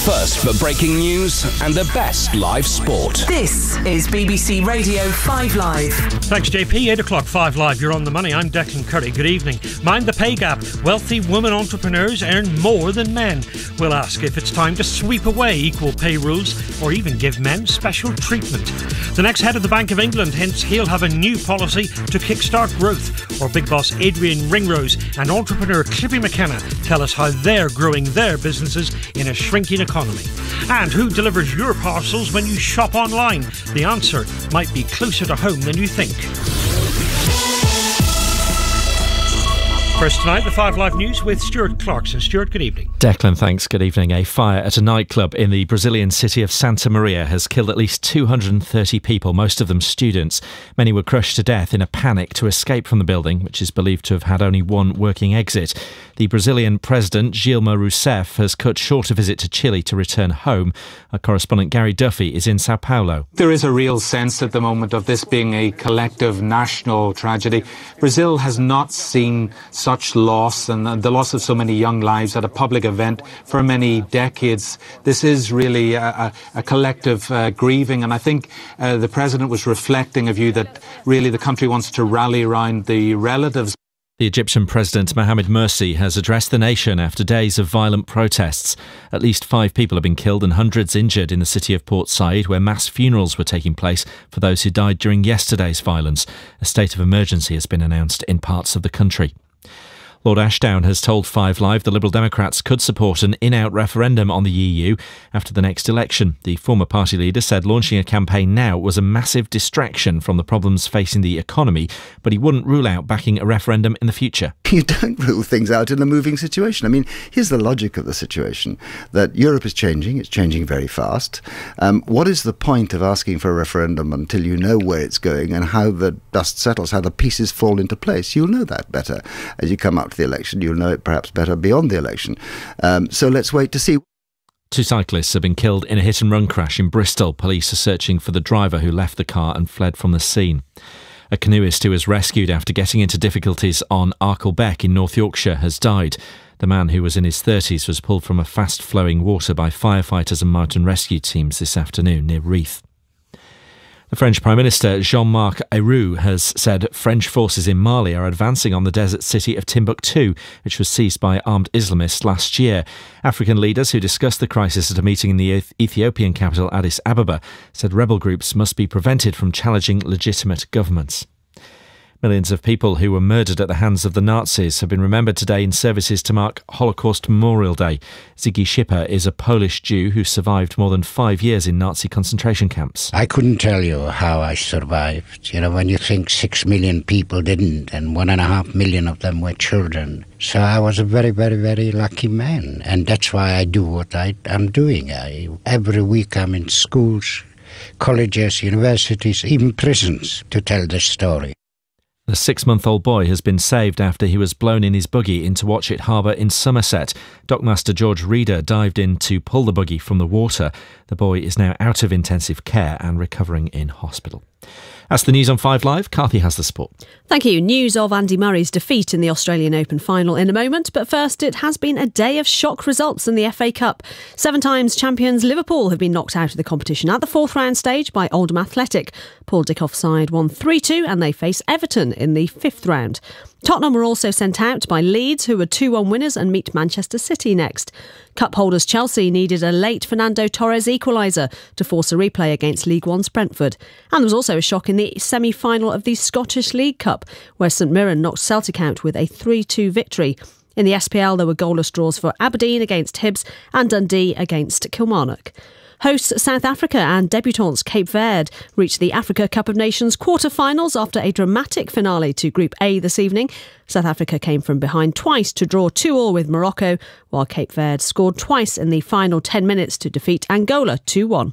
First for breaking news and the best live sport. This is BBC Radio 5 Live. Thanks, JP. 8 o'clock, 5 Live. You're on the money. I'm Declan Curry. Good evening. Mind the pay gap. Wealthy women entrepreneurs earn more than men. We'll ask if it's time to sweep away equal pay rules or even give men special treatment. The next head of the Bank of England hints he'll have a new policy to kickstart growth. Or Big Boss Adrian Ringrose and entrepreneur Clippy McKenna tell us how they're growing their businesses in a shrinking economy. And who delivers your parcels when you shop online? The answer might be closer to home than you think. First tonight, the 5 Live News with Stuart Clarkson. Stuart, good evening. Declan, thanks. Good evening. A fire at a nightclub in the Brazilian city of Santa Maria has killed at least 230 people, most of them students. Many were crushed to death in a panic to escape from the building, which is believed to have had only one working exit. The Brazilian president, Dilma Rousseff, has cut short a visit to Chile to return home. Our correspondent Gary Duffy is in Sao Paulo. There is a real sense at the moment of this being a collective national tragedy. Brazil has not seen such loss and the loss of so many young lives at a public event for many decades. This is really a collective grieving, and I think the President was reflecting a view that really the country wants to rally around the relatives. The Egyptian President Mohamed Morsi has addressed the nation after days of violent protests. At least 5 people have been killed and hundreds injured in the city of Port Said, where mass funerals were taking place for those who died during yesterday's violence. A state of emergency has been announced in parts of the country. Lord Ashdown has told 5 Live the Liberal Democrats could support an in-out referendum on the EU after the next election. The former party leader said launching a campaign now was a massive distraction from the problems facing the economy, but he wouldn't rule out backing a referendum in the future. You don't rule things out in a moving situation. I mean, here's the logic of the situation, that Europe is changing. It's changing very fast. What is the point of asking for a referendum until you know where it's going and how the dust settles, how the pieces fall into place? You'll know that better as you come up to the election. You'll know it perhaps better beyond the election. So let's wait to see. 2 cyclists have been killed in a hit-and-run crash in Bristol. Police are searching for the driver who left the car and fled from the scene. A canoeist who was rescued after getting into difficulties on Arkle Beck in North Yorkshire has died. The man, who was in his 30s, was pulled from a fast-flowing water by firefighters and mountain rescue teams this afternoon near Reeth. The French Prime Minister Jean-Marc Ayrault has said French forces in Mali are advancing on the desert city of Timbuktu, which was seized by armed Islamists last year. African leaders who discussed the crisis at a meeting in the Ethiopian capital Addis Ababa said rebel groups must be prevented from challenging legitimate governments. Millions of people who were murdered at the hands of the Nazis have been remembered today in services to mark Holocaust Memorial Day. Ziggy Schipper is a Polish Jew who survived more than 5 years in Nazi concentration camps. I couldn't tell you how I survived. You know, when you think 6 million people didn't, and 1.5 million of them were children. So I was a very, very, very lucky man. And that's why I do what I'm doing. Every week I'm in schools, colleges, universities, even prisons to tell this story. The 6-month-old boy has been saved after he was blown in his buggy into Watchet Harbour in Somerset. Dockmaster George Reeder dived in to pull the buggy from the water. The boy is now out of intensive care and recovering in hospital. That's the news on 5 Live. Carthy has the sport. Thank you. News of Andy Murray's defeat in the Australian Open final in a moment. But first, it has been a day of shock results in the FA Cup. 7 times champions Liverpool have been knocked out of the competition at the 4th round stage by Oldham Athletic. Paul Dickoff's side won 3-2 and they face Everton in the 5th round. Tottenham were also sent out by Leeds, who were 2-1 winners, and meet Manchester City next. Cup holders Chelsea needed a late Fernando Torres equaliser to force a replay against League One's Brentford. And there was also a shock in the semi-final of the Scottish League Cup, where St Mirren knocked Celtic out with a 3-2 victory. In the SPL, there were goalless draws for Aberdeen against Hibs and Dundee against Kilmarnock. Hosts South Africa and debutantes Cape Verde reached the Africa Cup of Nations quarter-finals after a dramatic finale to Group A this evening. South Africa came from behind twice to draw 2-2 with Morocco, while Cape Verde scored twice in the final 10 minutes to defeat Angola 2-1.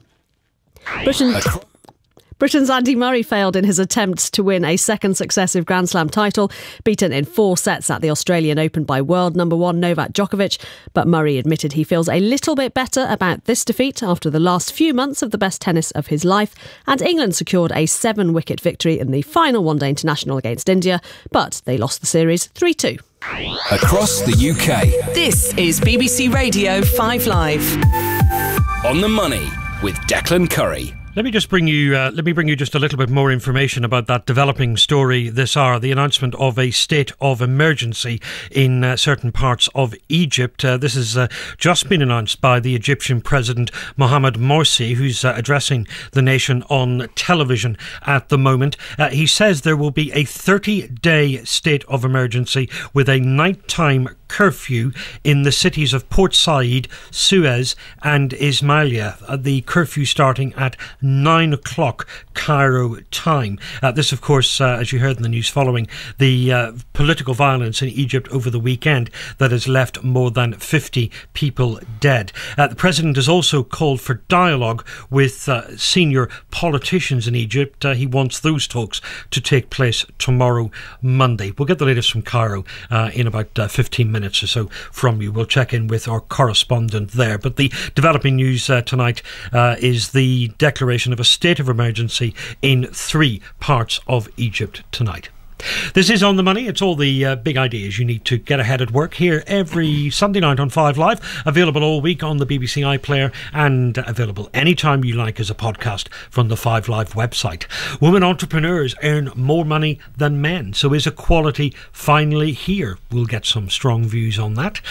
Britain's Andy Murray failed in his attempts to win a second successive Grand Slam title, beaten in 4 sets at the Australian Open by world number 1 Novak Djokovic. But Murray admitted he feels a little bit better about this defeat after the last few months of the best tennis of his life. And England secured a 7-wicket victory in the final one-day international against India, but they lost the series 3-2. Across the UK. This is BBC Radio 5 Live. On the Money with Declan Curry. Let me bring you just a little bit more information about that developing story this hour. The announcement of a state of emergency in certain parts of Egypt. This has just been announced by the Egyptian President Mohamed Morsi, who's addressing the nation on television at the moment. He says there will be a 30-day state of emergency with a nighttime curfew in the cities of Port Said, Suez and Ismailia. The curfew starting at 9 o'clock Cairo time. This, of course, as you heard in the news following the political violence in Egypt over the weekend that has left more than 50 people dead. The president has also called for dialogue with senior politicians in Egypt. He wants those talks to take place tomorrow, Monday. We'll get the latest from Cairo in about 15 minutes or so from you. We'll check in with our correspondent there. But the developing news tonight is the declaration of a state of emergency in 3 parts of Egypt tonight. This is On the Money. It's all the big ideas you need to get ahead at work here every Sunday night on 5 Live. Available all week on the BBC iPlayer and available anytime you like as a podcast from the 5 Live website. Women entrepreneurs earn more money than men. So is equality finally here? We'll get some strong views on that.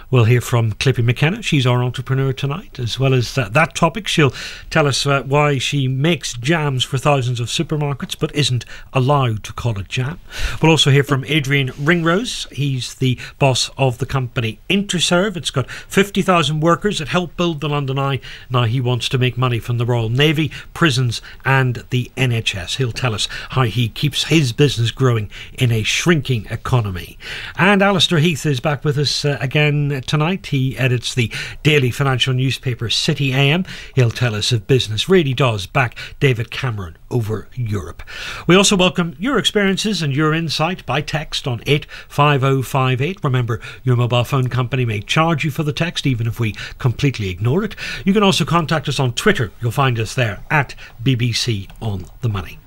We'll hear from Clippy McKenna. She's our entrepreneur tonight. As well as that topic, she'll tell us why she makes jams for thousands of supermarkets but isn't allowed to call it jam. We'll also hear from Adrian Ringrose. He's the boss of the company Interserve. It's got 50,000 workers that help build the London Eye. Now he wants to make money from the Royal Navy, prisons and the NHS. He'll tell us how he keeps his business growing in a shrinking economy. And Alistair Heath is back with us again tonight. He edits the daily financial newspaper City AM. He'll tell us if business really does back David Cameron over Europe. We also welcome your experiences and your insight by text on 85058. Remember, your mobile phone company may charge you for the text even if we completely ignore it. You can also contact us on Twitter. You'll find us there at BBC On The Money.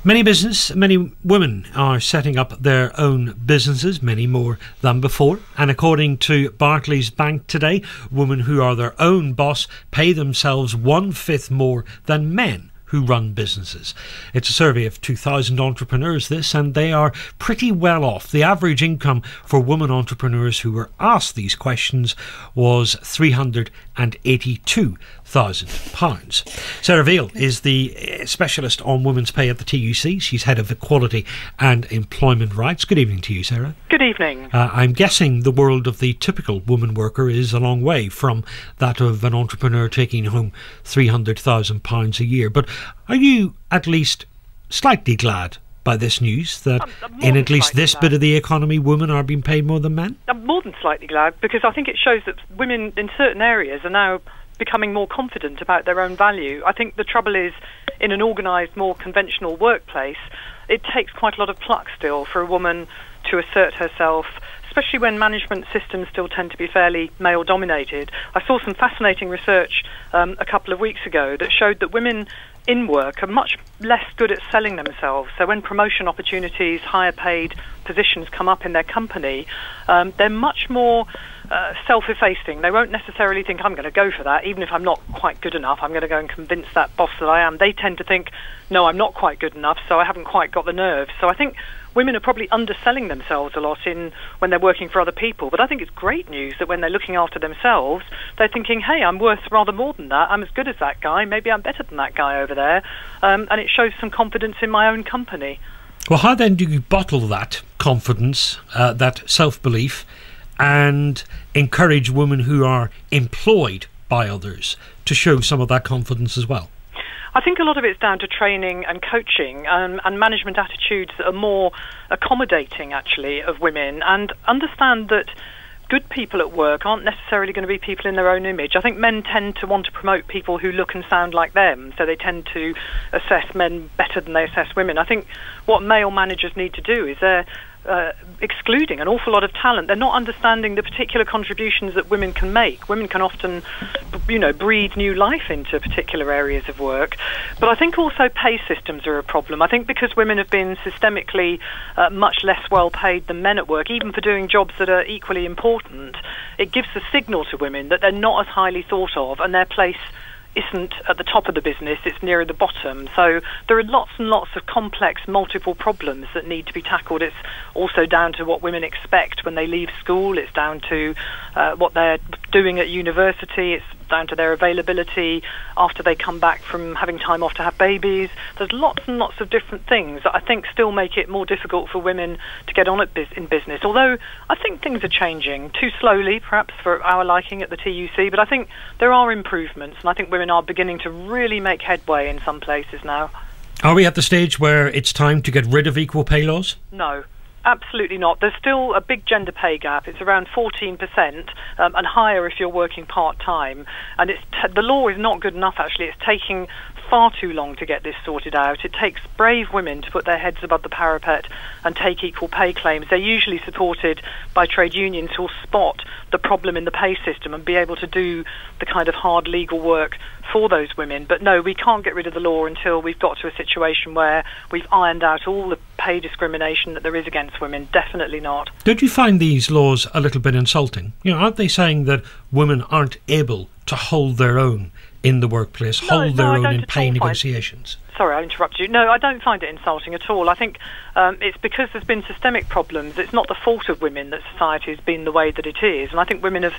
Many women are setting up their own businesses, many more than before. And according to Barclays Bank today, women who are their own boss pay themselves 1/5 more than men who run businesses. It's a survey of 2,000 entrepreneurs, this, and they are pretty well off. The average income for women entrepreneurs who were asked these questions was £382,000. Sarah Veal is the specialist on women's pay at the TUC. She's head of equality and employment rights. Good evening to you, Sarah. Good evening. I'm guessing the world of the typical woman worker is a long way from that of an entrepreneur taking home £300,000 a year. But are you at least slightly glad by this news that in at least this bit of the economy women are being paid more than men? I'm more than slightly glad, because I think it shows that women in certain areas are now becoming more confident about their own value. I think the trouble is, in an organised, more conventional workplace, it takes quite a lot of pluck still for a woman to assert herself, especially when management systems still tend to be fairly male-dominated. I saw some fascinating research a couple of weeks ago that showed that women in work are much less good at selling themselves. So when promotion opportunities, higher paid positions come up in their company, they're much more self-effacing. They won't necessarily think, I'm going to go for that, even if I'm not quite good enough. I'm going to go and convince that boss that I am. They tend to think, no, I'm not quite good enough, so I haven't quite got the nerve. So I think women are probably underselling themselves a lot when they're working for other people. But I think it's great news that when they're looking after themselves, they're thinking, hey, I'm worth rather more than that. I'm as good as that guy. Maybe I'm better than that guy over there. And it shows some confidence in my own company. Well, how then do you bottle that confidence, that self-belief, and encourage women who are employed by others to show some of that confidence as well? I think a lot of it's down to training and coaching and management attitudes that are more accommodating, actually, of women, and understand that good people at work aren't necessarily going to be people in their own image. I think men tend to want to promote people who look and sound like them, so they tend to assess men better than they assess women. I think what male managers need to do is excluding an awful lot of talent. They're not understanding the particular contributions that women can make. Women can often, breathe new life into particular areas of work. But I think also pay systems are a problem. I think because women have been systemically much less well paid than men at work, even for doing jobs that are equally important, it gives a signal to women that they're not as highly thought of, and their place isn't at the top of the business, it's nearer the bottom. So there are lots and lots of complex, multiple problems that need to be tackled. It's also down to what women expect when they leave school. It's down to what they're doing at university. It's down to their availability after they come back from having time off to have babies. There's lots and lots of different things that I think still make it more difficult for women to get on in business. Although I think things are changing, too slowly perhaps for our liking at the TUC, but I think there are improvements, and I think women are beginning to really make headway in some places now. Are we at the stage where it's time to get rid of equal pay laws? No. Absolutely not. There's still a big gender pay gap. It's around 14% and higher if you're working part-time. And the law is not good enough, actually. It's taking far too long to get this sorted out. It takes brave women to put their heads above the parapet and take equal pay claims. They're usually supported by trade unions who'll spot the problem in the pay system and be able to do the kind of hard legal work for those women. But no, we can't get rid of the law until we've got to a situation where we've ironed out all the pay discrimination that there is against women. Definitely not. Don't you find these laws a little bit insulting? Aren't they saying that women aren't able to hold their own in the workplace, hold their own in pay negotiations? Sorry, I interrupted you. No, I don't find it insulting at all. I think it's because there's been systemic problems. It's not the fault of women that society has been the way that it is. And I think women have,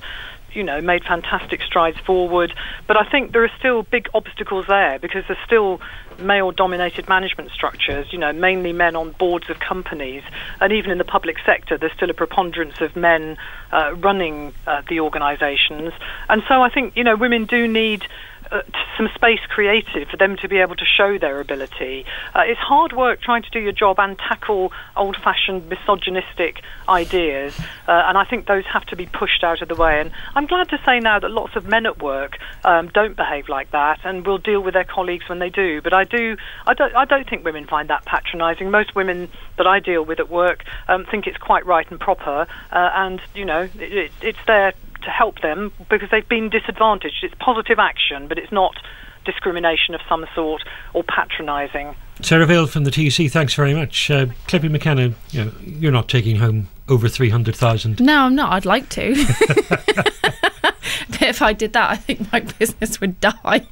made fantastic strides forward. But I think there are still big obstacles there because there's still male-dominated management structures, mainly men on boards of companies. And even in the public sector, there's still a preponderance of men running the organisations. And so I think, women do need some space created for them to be able to show their ability. It's hard work trying to do your job and tackle old-fashioned misogynistic ideas, and I think those have to be pushed out of the way. And I'm glad to say now that lots of men at work don't behave like that and will deal with their colleagues when they do. But I don't think women find that patronising. Most women that I deal with at work think it's quite right and proper, and it's there to help them because they've been disadvantaged. It's positive action, but it's not discrimination of some sort or patronising. Sarah Vale from the TUC, thanks very much. Clippy McKenna, you're not taking home over 300,000. No, I'm not. I'd like to. But if I did that, I think my business would die.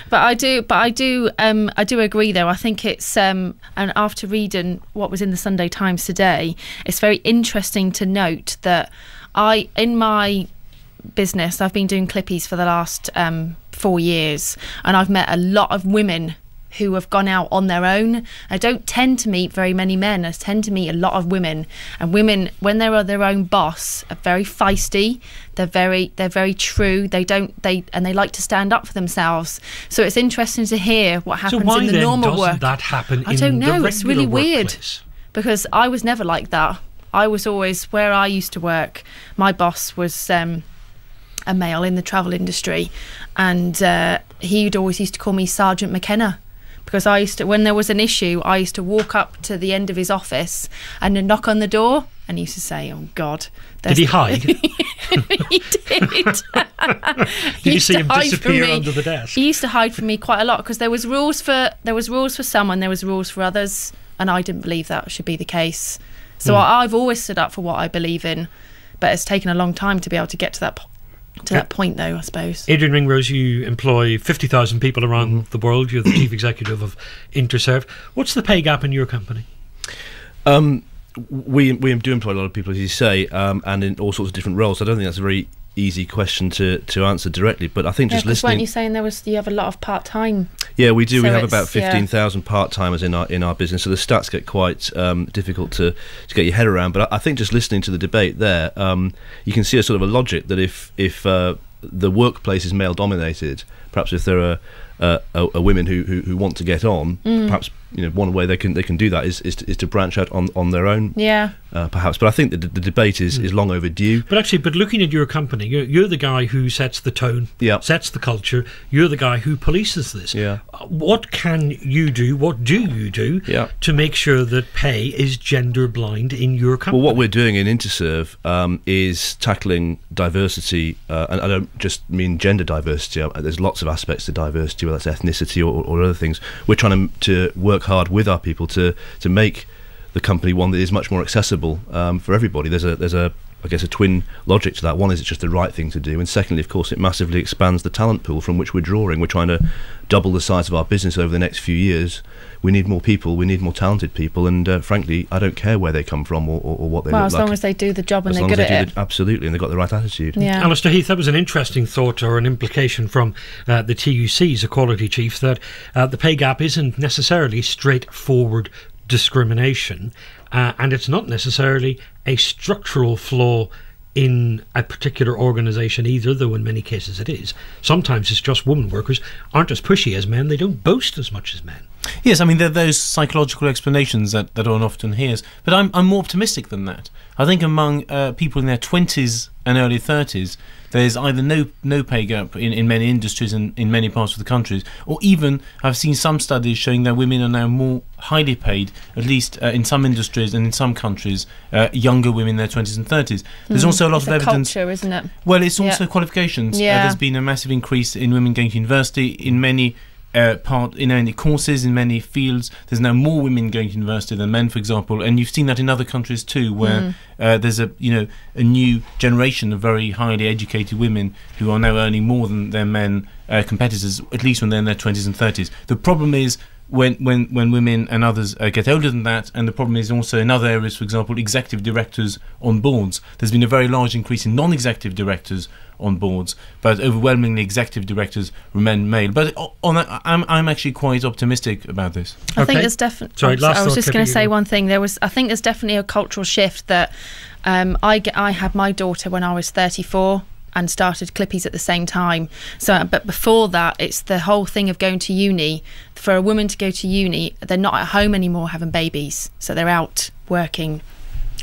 But I do agree, though. I think it's and after reading what was in the Sunday Times today, it's very interesting to note that in my business, I've been doing Clippies for the last 4 years, and I've met a lot of women who have gone out on their own. I don't tend to meet very many men. I tend to meet a lot of women, and women, when they're their own boss, are very feisty. They're very true. They like to stand up for themselves. So it's interesting to hear what happens in the normal work. So why then doesn't that happen in the regular workplace? I don't know. It's really weird because I was never like that. I was always, where I used to work, my boss was a male in the travel industry, and he'd always used to call me Sergeant McKenna, because I used to, when there was an issue, I used to walk up to the end of his office and then knock on the door, and he used to say, "Oh God." Did he hide? He did. Did you see him disappear under the desk? He used to hide from me quite a lot because there was rules for some and there was rules for others, and I didn't believe that should be the case. So I've always stood up for what I believe in, but it's taken a long time to be able to get to that point, though, I suppose. Adrian Ringrose, you employ 50,000 people around the world. You're the chief executive of Interserve. What's the pay gap in your company? We do employ a lot of people, as you say, and in all sorts of different roles. I don't think that's a very easy question to answer directly, but I think just listening. Weren't you saying you have a lot of part-time? Yeah, we do. So we have about 15,000 part-timers in our business, so the stats get quite difficult to get your head around. But I think just listening to the debate there, you can see a sort of a logic that if the workplace is male-dominated, perhaps if there are women who want to get on. Perhaps one way they can do that is to branch out on their own. Yeah. Perhaps, but I think that the debate is long overdue. But looking at your company, you're the guy who sets the tone, sets the culture. You're the guy who polices this. Yeah. What can you do? What do you do to make sure that pay is gender blind in your company? Well, what we're doing in Interserve is tackling diversity, and I don't just mean gender diversity. There's lots of aspects to diversity, whether that's ethnicity or other things. We're trying to work hard with our people to make the company one that is much more accessible for everybody. There's a I guess a twin logic to that. One is it's just the right thing to do, and secondly, of course, it massively expands the talent pool from which we're drawing. We're trying to double the size of our business over the next few years. We need more people, we need more talented people, and frankly, I don't care where they come from or what they look like. Well, as long as they do the job and they're good at it. Absolutely, and they've got the right attitude. Yeah. Alistair Heath, that was an interesting thought or an implication from the TUC's equality chief, that the pay gap isn't necessarily straightforward discrimination, and it's not necessarily a structural flaw in a particular organisation either, though in many cases it is. Sometimes it's just women workers aren't as pushy as men, they don't boast as much as men. Yes, I mean, there are those psychological explanations that one often hears, but I'm more optimistic than that. I think among people in their 20s and early 30s, there's either no pay gap in many industries and in many parts of the countries, or even I've seen some studies showing that women are now more highly paid, at least in some industries and in some countries, younger women in their 20s and 30s. There's also a lot of evidence. Culture, isn't it? Well, it's also qualifications. There's been a massive increase in women going to university in many in many courses, in many fields. There's now more women going to university than men, for example, and you've seen that in other countries too, where there's a new generation of very highly educated women who are now earning more than their men competitors, at least when they're in their 20s and 30s. The problem is when women and others get older than that, and the problem is also in other areas, for example, executive directors on boards. There's been a very large increase in non-executive directors on boards, but overwhelmingly executive directors remain male. But on that, I'm actually quite optimistic about this. I think there's definitely. I was just going to say one thing. I think there's definitely a cultural shift that I had my daughter when I was 34. And started Clippys at the same time. So, but before that, it's the whole thing of going to uni. For a woman to go to uni, they're not at home anymore having babies, so they're out working.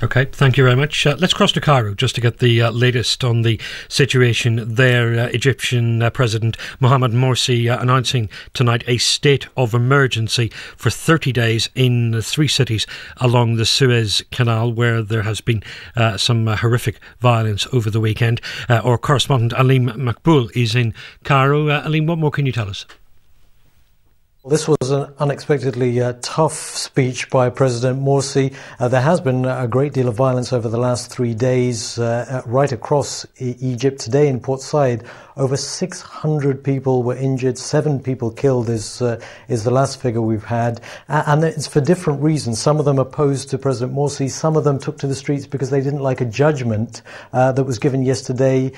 Okay, thank you very much. Let's cross to Cairo just to get the latest on the situation there. Egyptian President Mohamed Morsi announcing tonight a state of emergency for 30 days in 3 cities along the Suez Canal, where there has been some horrific violence over the weekend. Our correspondent Aleem Makboul is in Cairo. Aleem, what more can you tell us? This was an unexpectedly tough speech by President Morsi. There has been a great deal of violence over the last 3 days right across Egypt. Today in Port Said, over 600 people were injured, 7 people killed is the last figure we've had. And it's for different reasons. Some of them opposed to President Morsi. Some of them took to the streets because they didn't like a judgment that was given yesterday,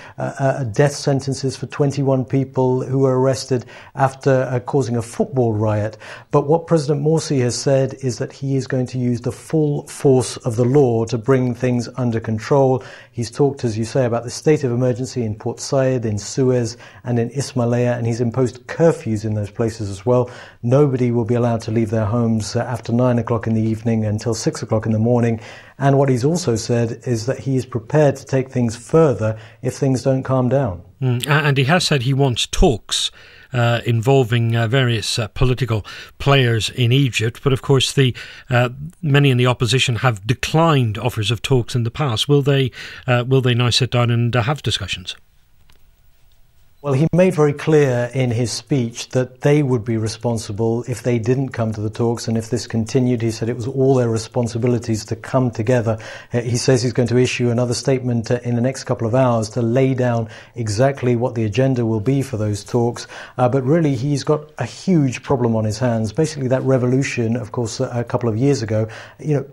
death sentences for 21 people who were arrested after causing a football riot. But what President Morsi has said is that he is going to use the full force of the law to bring things under control. He's talked, as you say, about the state of emergency in Port Said, in Suez and in Ismailia, and he's imposed curfews in those places as well. Nobody will be allowed to leave their homes after 9 o'clock in the evening until 6 o'clock in the morning. And what he's also said is that he is prepared to take things further if things don't calm down. And he has said he wants talks involving various political players in Egypt, but of course many in the opposition have declined offers of talks in the past. Will they now sit down and have discussions? Well, he made very clear in his speech that they would be responsible if they didn't come to the talks, and if this continued, he said it was all their responsibilities to come together. He says he's going to issue another statement in the next couple of hours to lay down exactly what the agenda will be for those talks. But really, he's got a huge problem on his hands. Basically, that revolution, of course, a couple of years ago,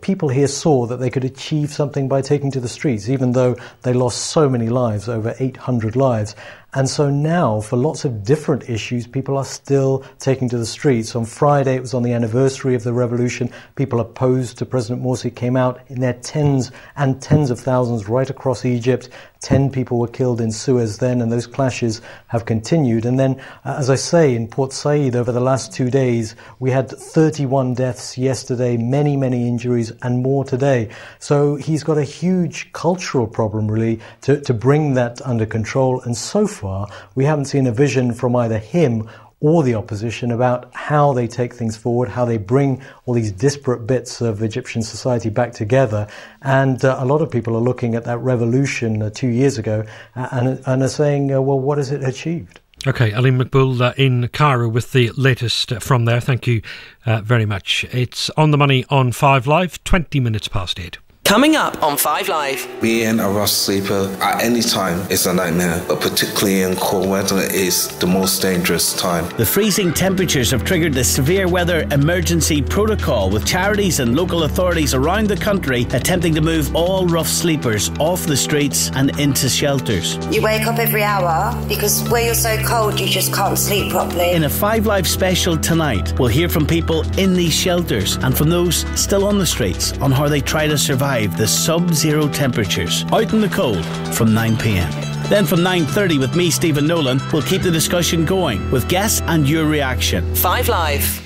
people here saw that they could achieve something by taking to the streets, even though they lost so many lives, over 800 lives. And so now, for lots of different issues, people are still taking to the streets. On Friday, it was on the anniversary of the revolution. People opposed to President Morsi came out in their tens and tens of thousands right across Egypt 10 people were killed in Suez then, and those clashes have continued. And then, as I say, in Port Said over the last 2 days, we had 31 deaths yesterday, many, many injuries, and more today. So he's got a huge cultural problem, really, to bring that under control. And so far, we haven't seen a vision from either him or the opposition about how they take things forward, how they bring all these disparate bits of Egyptian society back together. And a lot of people are looking at that revolution 2 years ago and are saying, well, what has it achieved? OK, Aline McBull in Cairo with the latest from there. Thank you very much. It's On the Money on 5 Live, 20 minutes past 8. Coming up on 5 Live. Being a rough sleeper at any time is a nightmare, but particularly in cold weather is the most dangerous time. The freezing temperatures have triggered the severe weather emergency protocol, with charities and local authorities around the country attempting to move all rough sleepers off the streets and into shelters. You wake up every hour because where you're so cold you just can't sleep properly. In a 5 Live special tonight, we'll hear from people in these shelters and from those still on the streets on how they try to survive the sub-zero temperatures out in the cold from 9 p.m. Then from 9:30 with me, Stephen Nolan, we'll keep the discussion going with guests and your reaction. 5 Live.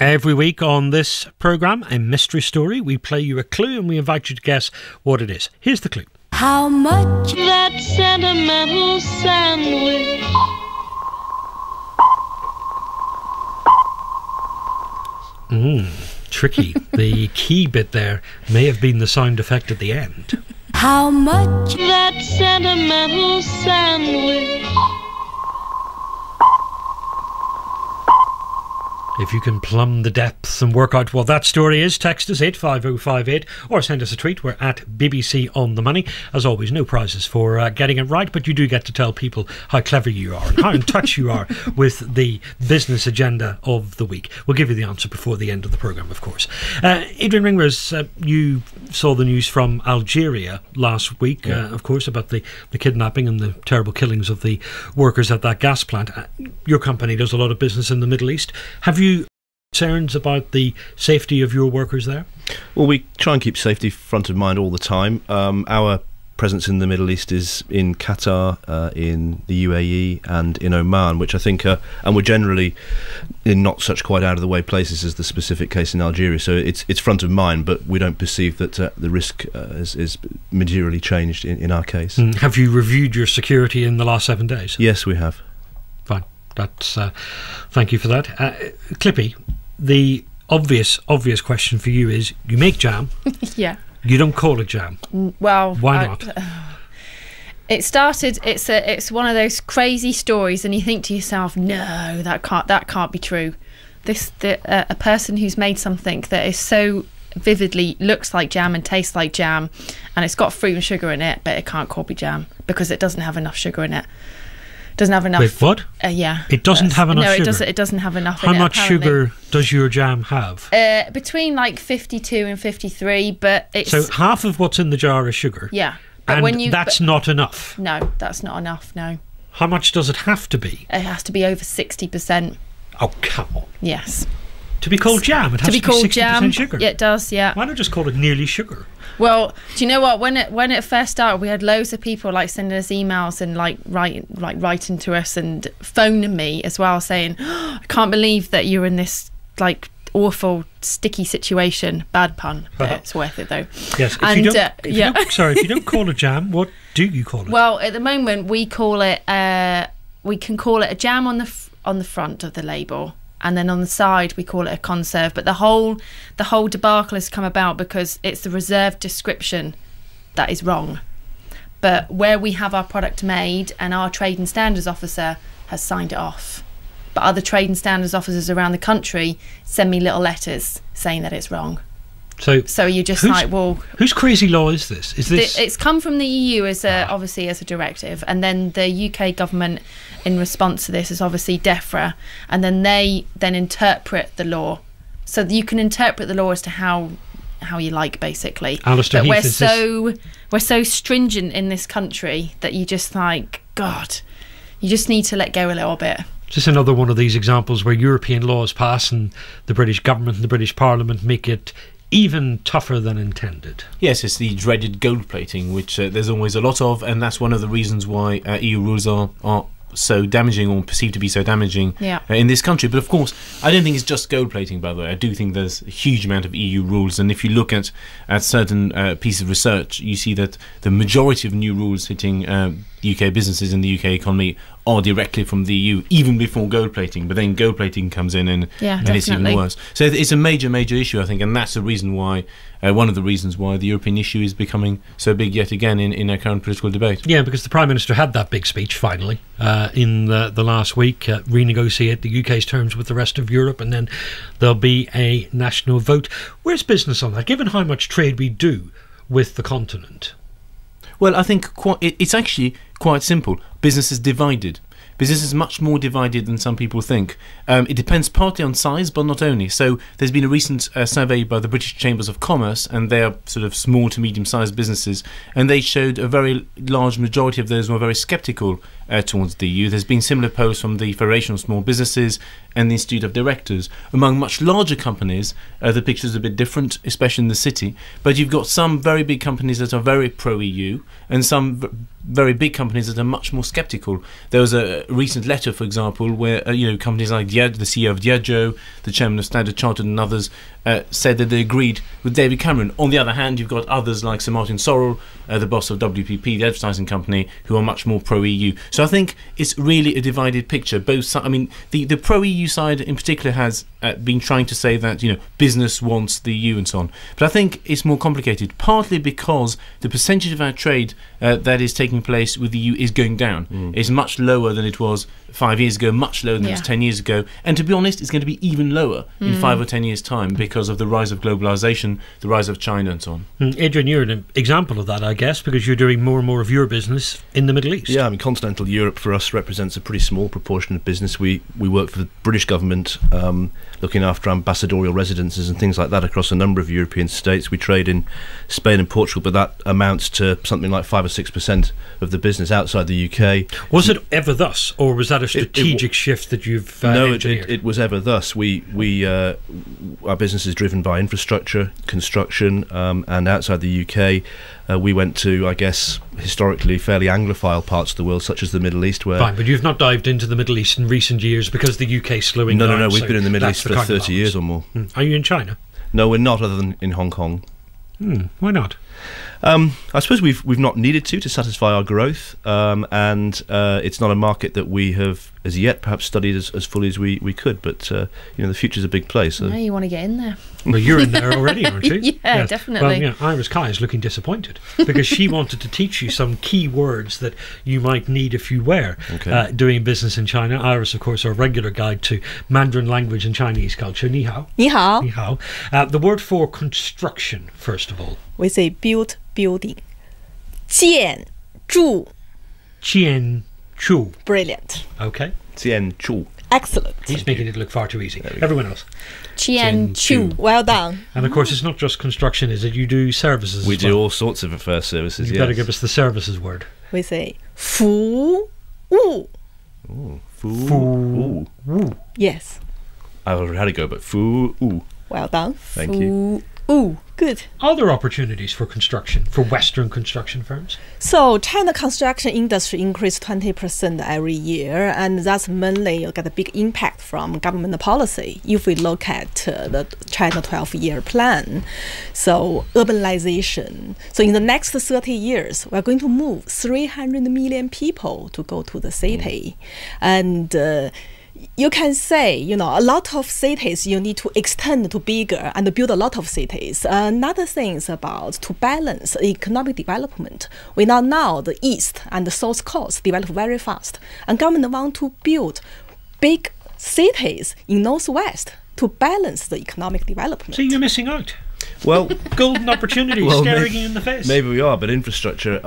Every week on this programme, a mystery story. We play you a clue and we invite you to guess what it is. Here's the clue. How much that sentimental sandwich? Tricky. The key bit there may have been the sound effect at the end. How much that sentimental sandwich? If you can plumb the depths and work out what that story is, text us 85058 or send us a tweet. We're at BBC On The Money. As always, no prizes for getting it right, but you do get to tell people how clever you are and how in touch you are with the business agenda of the week. We'll give you the answer before the end of the programme, of course. Adrian Ringers, you saw the news from Algeria last week, of course, about the kidnapping and the terrible killings of the workers at that gas plant. Your company does a lot of business in the Middle East. Have you concerns about the safety of your workers there? Well, we try and keep safety front of mind all the time. Our presence in the Middle East is in Qatar, in the UAE and in Oman, which I think are, and we're generally in not such quite out of the way places as the specific case in Algeria, so it's front of mind, but we don't perceive that the risk is materially changed in our case. Have you reviewed your security in the last 7 days? Yes, we have. Fine. That's thank you for that. Clippy, the obvious question for you is, you make jam. Yeah. You don't call it jam. Well, why not? It started. It's one of those crazy stories, and you think to yourself, no, that can't be true. A person who's made something that is so vividly looks like jam and tastes like jam, and it's got fruit and sugar in it, but it can't be jam because it doesn't have enough sugar in it. Doesn't have enough. Wait, what? Yeah. It doesn't have enough sugar? No, it doesn't have enough How in it, much apparently. sugar does your jam have? Between like 52 and 53, but it's... So half of what's in the jar is sugar? Yeah. But that's not enough? No, that's not enough, no. How much does it have to be? It has to be over 60%. Oh, come on. Yes. To be called jam, it has to be called 60% jam, sugar? Yeah, it does, yeah. Why not just call it nearly sugar? Well, do you know what? When it first started, we had loads of people like sending us emails and writing to us and phoning me as well, saying, oh, "I can't believe that you're in this like awful sticky situation." Bad pun, but it's worth it though. Yes. If you don't call it jam, what do you call it? Well, at the moment we call it. We can call it a jam on the front of the label. And then on the side we call it a conserve, but the whole debacle has come about because it's the reserved description that is wrong. But where we have our product made and our trade and standards officer has signed it off, but other trade and standards officers around the country send me little letters saying that it's wrong. So you're just like, well, whose crazy law is this? Is this? It's come from the EU obviously as a directive, and then the UK government, in response to this, is obviously DEFRA, and then they interpret the law. So you can interpret the law as to how you like, basically. Alistair but Heath, we're so stringent in this country that you just like, God, you just need to let go a little bit. Just another one of these examples where European laws pass and the British government and the British Parliament make it even tougher than intended. Yes, it's the dreaded gold plating, which there's always a lot of, and that's one of the reasons why EU rules are so damaging, or perceived to be so damaging in this country. But of course, I don't think it's just gold plating, by the way. I do think there's a huge amount of EU rules, and if you look at certain pieces of research, you see that the majority of new rules hitting UK businesses and the UK economy are directly from the EU, even before gold plating. But then gold plating comes in, and it's even worse. So it's a major issue, I think, and that's the reason why, one of the reasons why the European issue is becoming so big yet again in our current political debate. Yeah, because the Prime Minister had that big speech finally in the last week, renegotiate the UK's terms with the rest of Europe, and then there'll be a national vote. Where's business on that, given how much trade we do with the continent? Well, I think it's actually quite simple. Business is divided. Business is much more divided than some people think. It depends partly on size, but not only. So there's been a recent survey by the British Chambers of Commerce, and they are sort of small to medium-sized businesses, and they showed a very large majority of those were very sceptical towards the EU. There's been similar polls from the Federation of Small Businesses and the Institute of Directors. Among much larger companies, the picture's a bit different, especially in the city. But you've got some very big companies that are very pro-EU, and some very big companies that are much more sceptical. There was a recent letter, for example, where companies like the CEO of Diageo, the chairman of Standard Chartered, and others said that they agreed with David Cameron. On the other hand, you've got others like Sir Martin Sorrell, the boss of WPP, the advertising company, who are much more pro-EU. So I think it's really a divided picture. Both sides. I mean, the pro-EU side in particular has been trying to say that business wants the EU and so on. But I think it's more complicated, partly because the percentage of our trade that is taking place with the EU is going down. It's much lower than it was 5 years ago, much lower than it was 10 years ago, and to be honest, it's going to be even lower in 5 or 10 years' time because of the rise of globalisation, the rise of China and so on. Adrian, you're an example of that, I guess, because you're doing more and more of your business in the Middle East. Yeah, I mean, continental Europe for us represents a pretty small proportion of business. We work for the British government, looking after ambassadorial residences and things like that across a number of European states. We trade in Spain and Portugal, but that amounts to something like 5 or 6% of the business outside the UK. Was it ever thus, or was that a strategic shift that you've engineered? It was ever thus. Our business is driven by infrastructure, construction, and outside the UK, we went to, I guess, historically fairly Anglophile parts of the world, such as the Middle East. Where Fine, but you've not dived into the Middle East in recent years because the UK's slowing down. No, we've been in the Middle East for 30 years or more. Are you in China? No, we're not, other than in Hong Kong. Why not? I suppose we've not needed to satisfy our growth, and it's not a market that we have as yet perhaps studied as fully as we could. But the future's a big place. So. No, you want to get in there. Well, you're in there already, aren't you? Yeah, definitely. Well, Iris Kai is looking disappointed because she wanted to teach you some key words that you might need if you were doing business in China. Iris, of course, our regular guide to Mandarin language and Chinese culture. Ni hao. Ni hao. Ni hao. The word for construction, first of all. We say build, building. 建筑. 建筑. Brilliant. Okay. 建筑. Excellent. He's making it look far too easy. Everyone else. 建筑. Well done. And of course, it's not just construction, is it? You do services. We do all sorts of services. You better give us the services word. We say 服务. Fu. Yes. I already had to go, but fu. Well done. Thank you. Good. Other opportunities for construction, for Western construction firms? So China construction industry increased 20% every year, and that's mainly got a big impact from government policy. If we look at the China 12-year plan, so urbanization. So in the next 30 years, we're going to move 300 million people to go to the city. And you can say, a lot of cities you need to extend to bigger and build a lot of cities. Another thing is about to balance economic development. We know the East and the South Coast develop very fast, and government want to build big cities in Northwest to balance the economic development. So you're missing out. Well, golden opportunity staring you in the face. Maybe we are, but infrastructure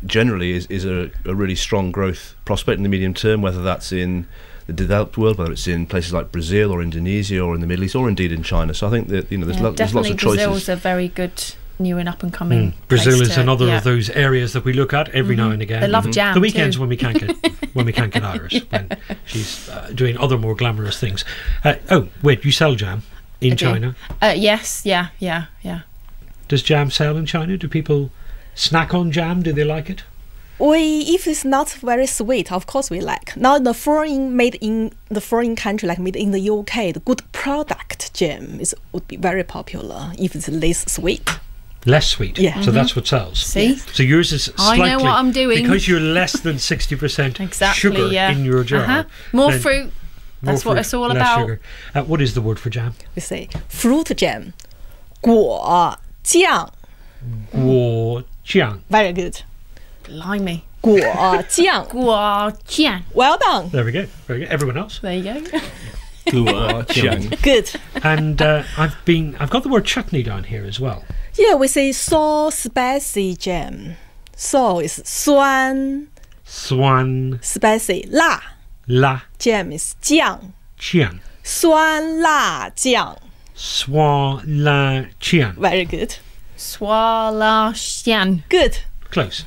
generally is a really strong growth prospect in the medium term, whether that's in the developed world, whether it's in places like Brazil or Indonesia or in the Middle East or indeed in China. So I think that there's lots of choices. Brazil's a very good new and up and coming. Brazil is another of those areas that we look at every now and again. They love jam. The weekends when we can't get Iris, when she's doing other more glamorous things. Oh wait, you sell jam? In China? Yes, yeah. Does jam sell in China? Do people snack on jam? Do they like it? If it's not very sweet, of course we like. Now made in the foreign country, like made in the UK, the good product jam would be very popular if it's less sweet. Less sweet? Yeah. So that's what sells? See? So yours is slightly... I know what I'm doing. Because you're less than 60% sugar in your jar. More fruit. That's what it's all about. Sugar. What is the word for jam? We say fruit jam. 果酱. 果酱. Very good. Blimey. 果酱. 果酱. Well done. There we go. Very good. Everyone else? There you go. 果酱. Good. And I've got the word chutney down here as well. Yeah, we say so spicy jam. So is 酸. 酸. Spicy. 辣. 辣. Jam is 酱. 酱. 酸辣酱. 酸辣酱. Very good. 酸辣香. Good. Close.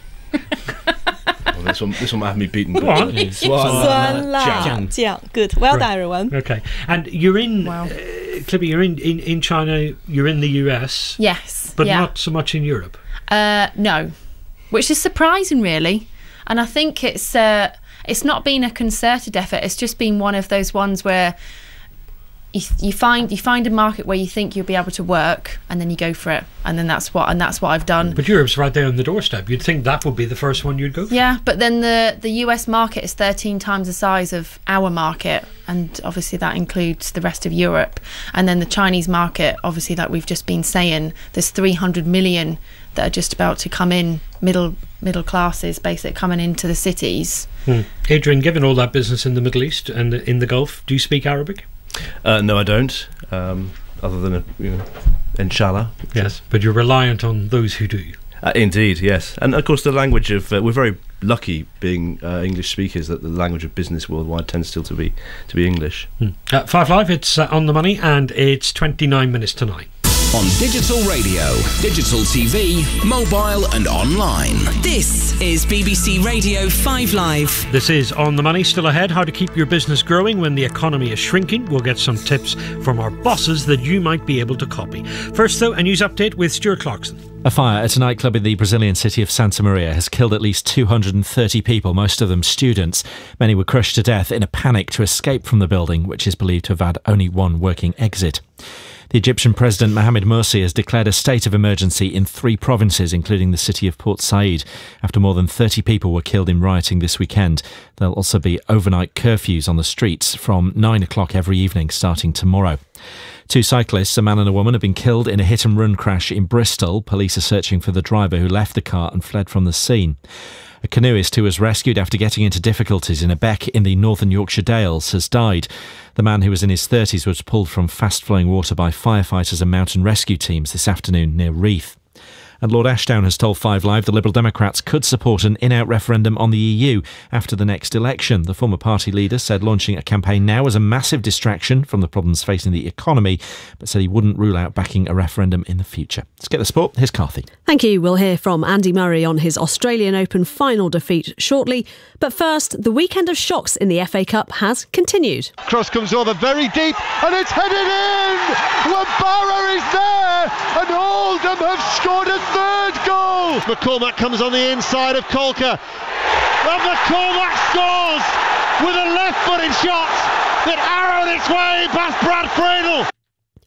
This one might have me beaten. Go on. 酸辣酱. Good. Well done, everyone. Okay. And you're in, Clippy, you're in China, you're in the US. Yes. But not so much in Europe. No. Which is surprising, really. And I think it's not been a concerted effort. It's just been one of those ones where you find a market where you think you'll be able to work, and then you go for it, and then that's what I've done. But Europe's right there on the doorstep. You'd think that would be the first one you'd go for. Yeah, but then the US market is 13 times the size of our market, and obviously that includes the rest of Europe. And then the Chinese market, obviously, like we've just been saying, there's 300 million that are just about to come in, middle classes, basically coming into the cities. Adrian, given all that business in the Middle East and in the Gulf, do you speak Arabic? No, I don't. Other than inshallah. Yes, but you're reliant on those who do. Indeed, yes. And of course, the language of we're very lucky being English speakers that the language of business worldwide tends still to be English. 5 Live, it's on the money, and it's 29 minutes to 9. On digital radio, digital TV, mobile and online. This is BBC Radio 5 Live. This is On the Money. Still ahead, how to keep your business growing when the economy is shrinking. We'll get some tips from our bosses that you might be able to copy. First, though, a news update with Stuart Clarkson. A fire at a nightclub in the Brazilian city of Santa Maria has killed at least 230 people, most of them students. Many were crushed to death in a panic to escape from the building, which is believed to have had only one working exit. The Egyptian President Mohamed Morsi has declared a state of emergency in 3 provinces, including the city of Port Said, after more than 30 people were killed in rioting this weekend. There'll also be overnight curfews on the streets from 9 o'clock every evening starting tomorrow. 2 cyclists, a man and a woman, have been killed in a hit-and-run crash in Bristol. Police are searching for the driver who left the car and fled from the scene. A canoeist who was rescued after getting into difficulties in a beck in the northern Yorkshire Dales has died. The man, who was in his 30s, was pulled from fast-flowing water by firefighters and mountain rescue teams this afternoon near Reeth. And Lord Ashdown has told 5 Live the Liberal Democrats could support an in-out referendum on the EU after the next election. The former party leader said launching a campaign now is a massive distraction from the problems facing the economy, but said he wouldn't rule out backing a referendum in the future. Let's get the sport. Here's Carthy. Thank you. We'll hear from Andy Murray on his Australian Open final defeat shortly. But first, the weekend of shocks in the FA Cup has continued. Cross comes over very deep and it's headed in! Wabara is there and Oldham have scored a 3rd goal! McCormack comes on the inside of Colker and McCormack scores with a left-footed shot that arrowed its way past Brad Cradle.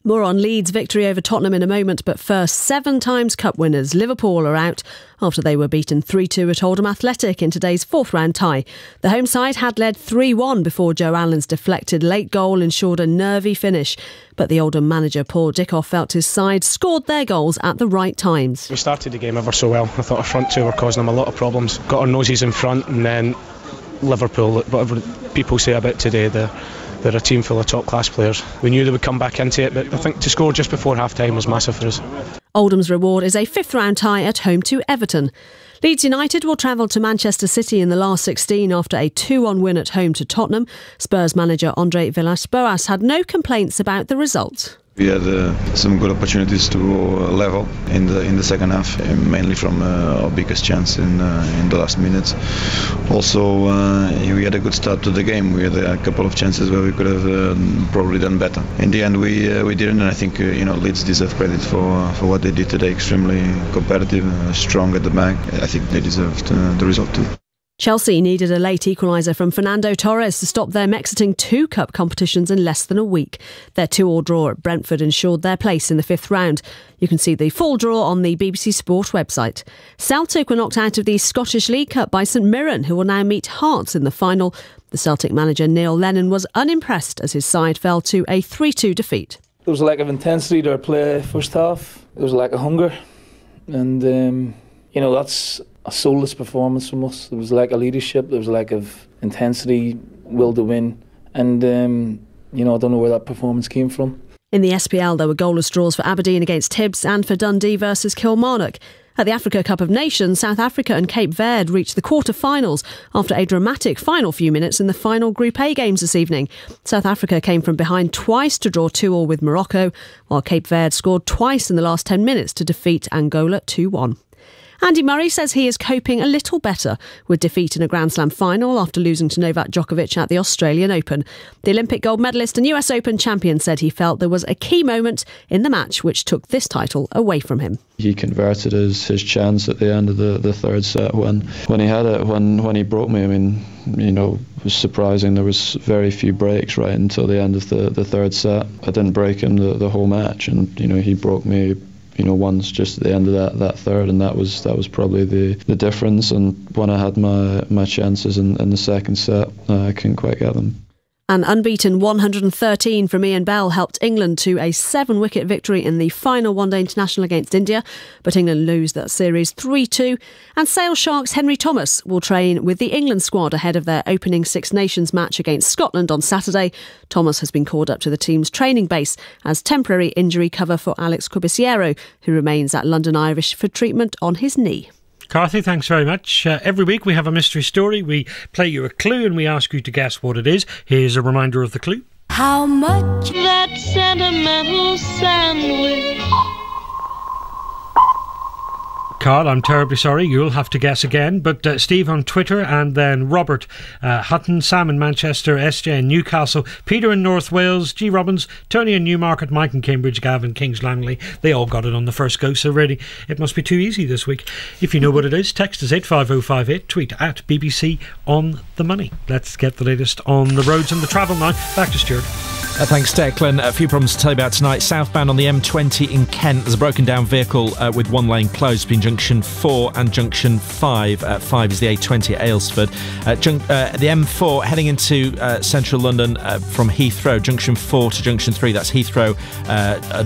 More on Leeds' victory over Tottenham in a moment, but first, 7 times cup winners Liverpool are out after they were beaten 3-2 at Oldham Athletic in today's 4th round tie. The home side had led 3-1 before Joe Allen's deflected late goal ensured a nervy finish. But the Oldham manager Paul Dickoff felt his side scored their goals at the right times. We started the game ever so well. I thought our front 2 were causing them a lot of problems. Got our noses in front, and then Liverpool, whatever people say about today, they're a team full of top-class players. We knew they would come back into it, but I think to score just before half-time was massive for us. Oldham's reward is a 5th round tie at home to Everton. Leeds United will travel to Manchester City in the last 16 after a 2-1 win at home to Tottenham. Spurs manager Andre Villas-Boas had no complaints about the result. We had some good opportunities to go level in the second half, mainly from our biggest chance in the last minutes. Also, we had a good start to the game. We had a couple of chances where we could have probably done better. In the end, we didn't, and I think Leeds deserve credit for what they did today. Extremely competitive, strong at the back. I think they deserved the result too. Chelsea needed a late equaliser from Fernando Torres to stop them exiting 2 cup competitions in less than a week. Their 2-2 draw at Brentford ensured their place in the 5th round. You can see the full draw on the BBC Sport website. Celtic were knocked out of the Scottish League Cup by St Mirren, who will now meet Hearts in the final. The Celtic manager Neil Lennon was unimpressed as his side fell to a 3-2 defeat. There was a lack of intensity to our play first half. There was a lack of hunger. And, that's a soulless performance from us. There was a lack of leadership, there was a lack of intensity, will to win, and I don't know where that performance came from. In the SPL, there were goalless draws for Aberdeen against Hibs and for Dundee versus Kilmarnock. At the Africa Cup of Nations, South Africa and Cape Verde reached the quarter-finals after a dramatic final few minutes in the final Group A games this evening. South Africa came from behind twice to draw 2-2 with Morocco, while Cape Verde scored twice in the last 10 minutes to defeat Angola 2-1. Andy Murray says he is coping a little better with defeat in a Grand Slam final after losing to Novak Djokovic at the Australian Open. The Olympic gold medalist and US Open champion said he felt there was a key moment in the match which took this title away from him. He converted his chance at the end of the third set when he had it, when he broke me. I mean, it was surprising. There was very few breaks right until the end of the third set. I didn't break him the whole match, and he broke me once just at the end of that third, and that was probably the difference. And when I had my chances in the second set, I couldn't quite get them. An unbeaten 113 from Ian Bell helped England to a 7-wicket victory in the final one-day international against India, but England lose that series 3-2. And Sale Sharks' Henry Thomas will train with the England squad ahead of their opening Six Nations match against Scotland on Saturday. Thomas has been called up to the team's training base as temporary injury cover for Alex Curbisiero, who remains at London Irish for treatment on his knee. Carthy, thanks very much. Every week we have a mystery story. We play you a clue and we ask you to guess what it is. Here's a reminder of the clue. How much that sentimental sandwich? Carl, I'm terribly sorry. You'll have to guess again. But Steve on Twitter, and then Robert, Hutton, Sam in Manchester, SJ in Newcastle, Peter in North Wales, G. Robbins, Tony in Newmarket, Mike in Cambridge, Gavin, Kings Langley. They all got it on the first go, so really it must be too easy this week. If you know what it is, text us 85058, tweet at BBC on the money. Let's get the latest on the roads and the travel now. Back to Stuart. Thanks, Declan. A few problems to tell you about tonight. Southbound on the M20 in Kent, there's a broken down vehicle with one lane closed between Junction 4 and Junction 5. 5 is the A20 at Aylesford. The M4 heading into central London from Heathrow, Junction 4 to Junction 3, that's Heathrow,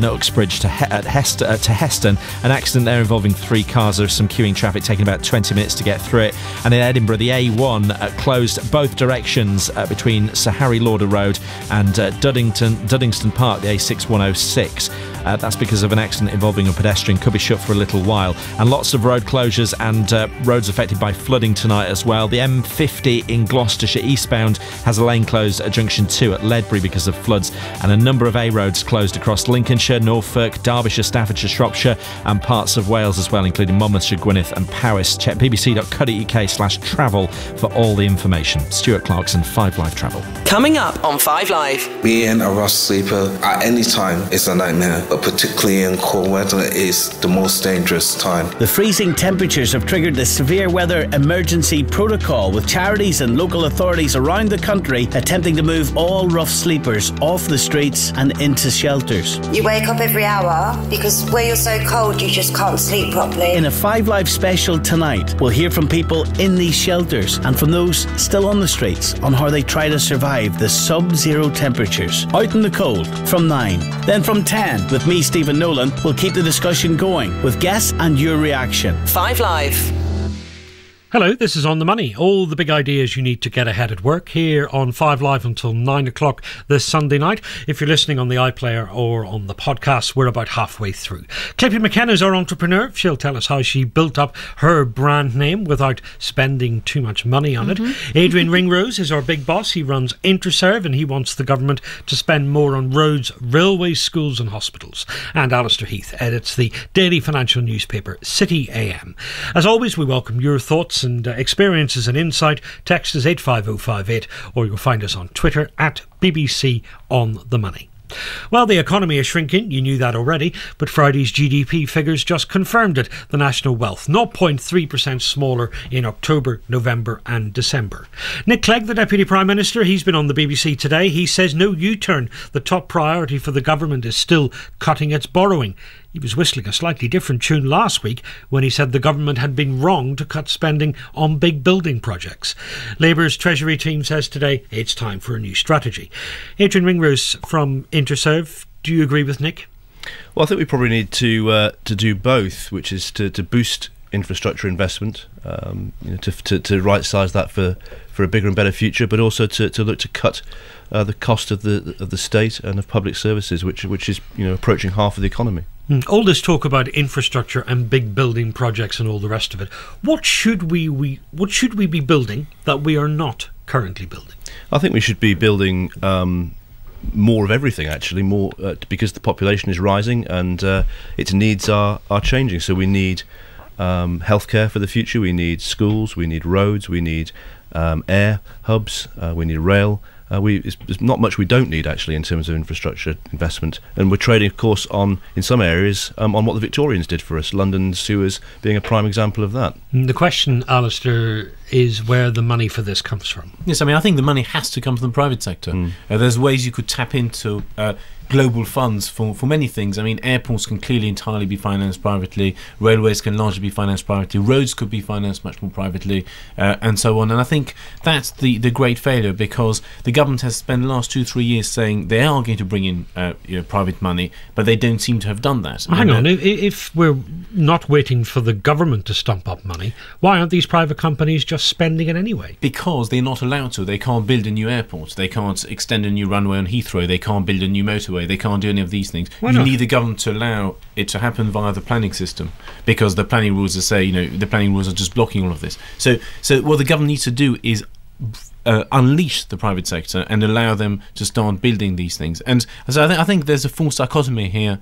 Uxbridge to Heston. An accident there involving 3 cars. There's some queuing traffic, taking about 20 minutes to get through it. And in Edinburgh, the A1 closed both directions between Sir Harry Lauder Road and Duddingston Park, the A6106. That's because of an accident involving a pedestrian. Could be shut for a little while. And lots of road closures and roads affected by flooding tonight as well. The M50 in Gloucestershire eastbound has a lane closed at Junction 2 at Ledbury because of floods, and a number of A roads closed across Lincolnshire, Norfolk, Derbyshire, Staffordshire, Shropshire and parts of Wales as well, including Monmouthshire, Gwynedd and Powys. Check bbc.co.uk/travel for all the information. Stuart Clarkson, 5 Live Travel. Coming up on 5 Live. Being a rush sleeper at any time is a nightmare, but particularly in cold weather is the most dangerous time. The freezing temperatures have triggered the severe weather emergency protocol, with charities and local authorities around the country attempting to move all rough sleepers off the streets and into shelters. You wake up every hour because where you're so cold you just can't sleep properly. In a 5 Live special tonight, we'll hear from people in these shelters and from those still on the streets on how they try to survive the sub-zero temperatures. Out in the cold from 9. Then from 10, with me, Stephen Nolan, we'll keep the discussion going with guests and your reaction. 5 Live. Hello, this is On the Money. All the big ideas you need to get ahead at work here on 5 Live until 9 o'clock this Sunday night. If you're listening on the iPlayer or on the podcast, we're about halfway through. Clippy McKenna is our entrepreneur. She'll tell us how she built up her brand name without spending too much money on it. Adrian Ringrose is our big boss. He runs Interserve and he wants the government to spend more on roads, railways, schools and hospitals. And Alistair Heath edits the daily financial newspaper City AM. As always, we welcome your thoughts and experiences and insight. Text us 85058 or you'll find us on Twitter at BBC On The Money. Well, the economy is shrinking, you knew that already, but Friday's GDP figures just confirmed it. The national wealth, 0.3% smaller in October, November and December. Nick Clegg, the Deputy Prime Minister, he's been on the BBC today. He says no U-turn. The top priority for the government is still cutting its borrowing. He was whistling a slightly different tune last week when he said the government had been wrong to cut spending on big building projects. Labour's Treasury team says today it's time for a new strategy. Adrian Ringrose from Interserve, do you agree with Nick? Well, I think we probably need to do both, which is to boost infrastructure investment, to right-size that for a bigger and better future, but also to look to cut the cost of the state and of public services, which is approaching half of the economy. All this talk about infrastructure and big building projects and all the rest of it. What should we be building that we are not currently building? I think we should be building more of everything, actually, more because the population is rising and its needs are changing. So we need healthcare for the future. We need schools. We need roads. We need air hubs. We need rail. There's not much we don't need, actually, in terms of infrastructure investment. And we're trading, of course, in some areas on what the Victorians did for us, London sewers being a prime example of that. The question, Alistair, is where the money for this comes from. Yes, I think the money has to come from the private sector. There's ways you could tap into global funds for many things. Airports can clearly entirely be financed privately, railways can largely be financed privately, roads could be financed much more privately, and so on. And I think that's the great failure, because the government has spent the last 2-3 years saying they are going to bring in private money, but they don't seem to have done that. Hang on, if we're not waiting for the government to stump up money, why aren't these private companies just spending it anyway? Because they're not allowed to. They can't build a new airport, they can't extend a new runway on Heathrow, they can't build a new motorway, they can't do any of these things. Why you not? need the government to allow it to happen via the planning system, because the planning rules the planning rules are just blocking all of this. So what the government needs to do is unleash the private sector and allow them to start building these things. And so I think there's a false dichotomy here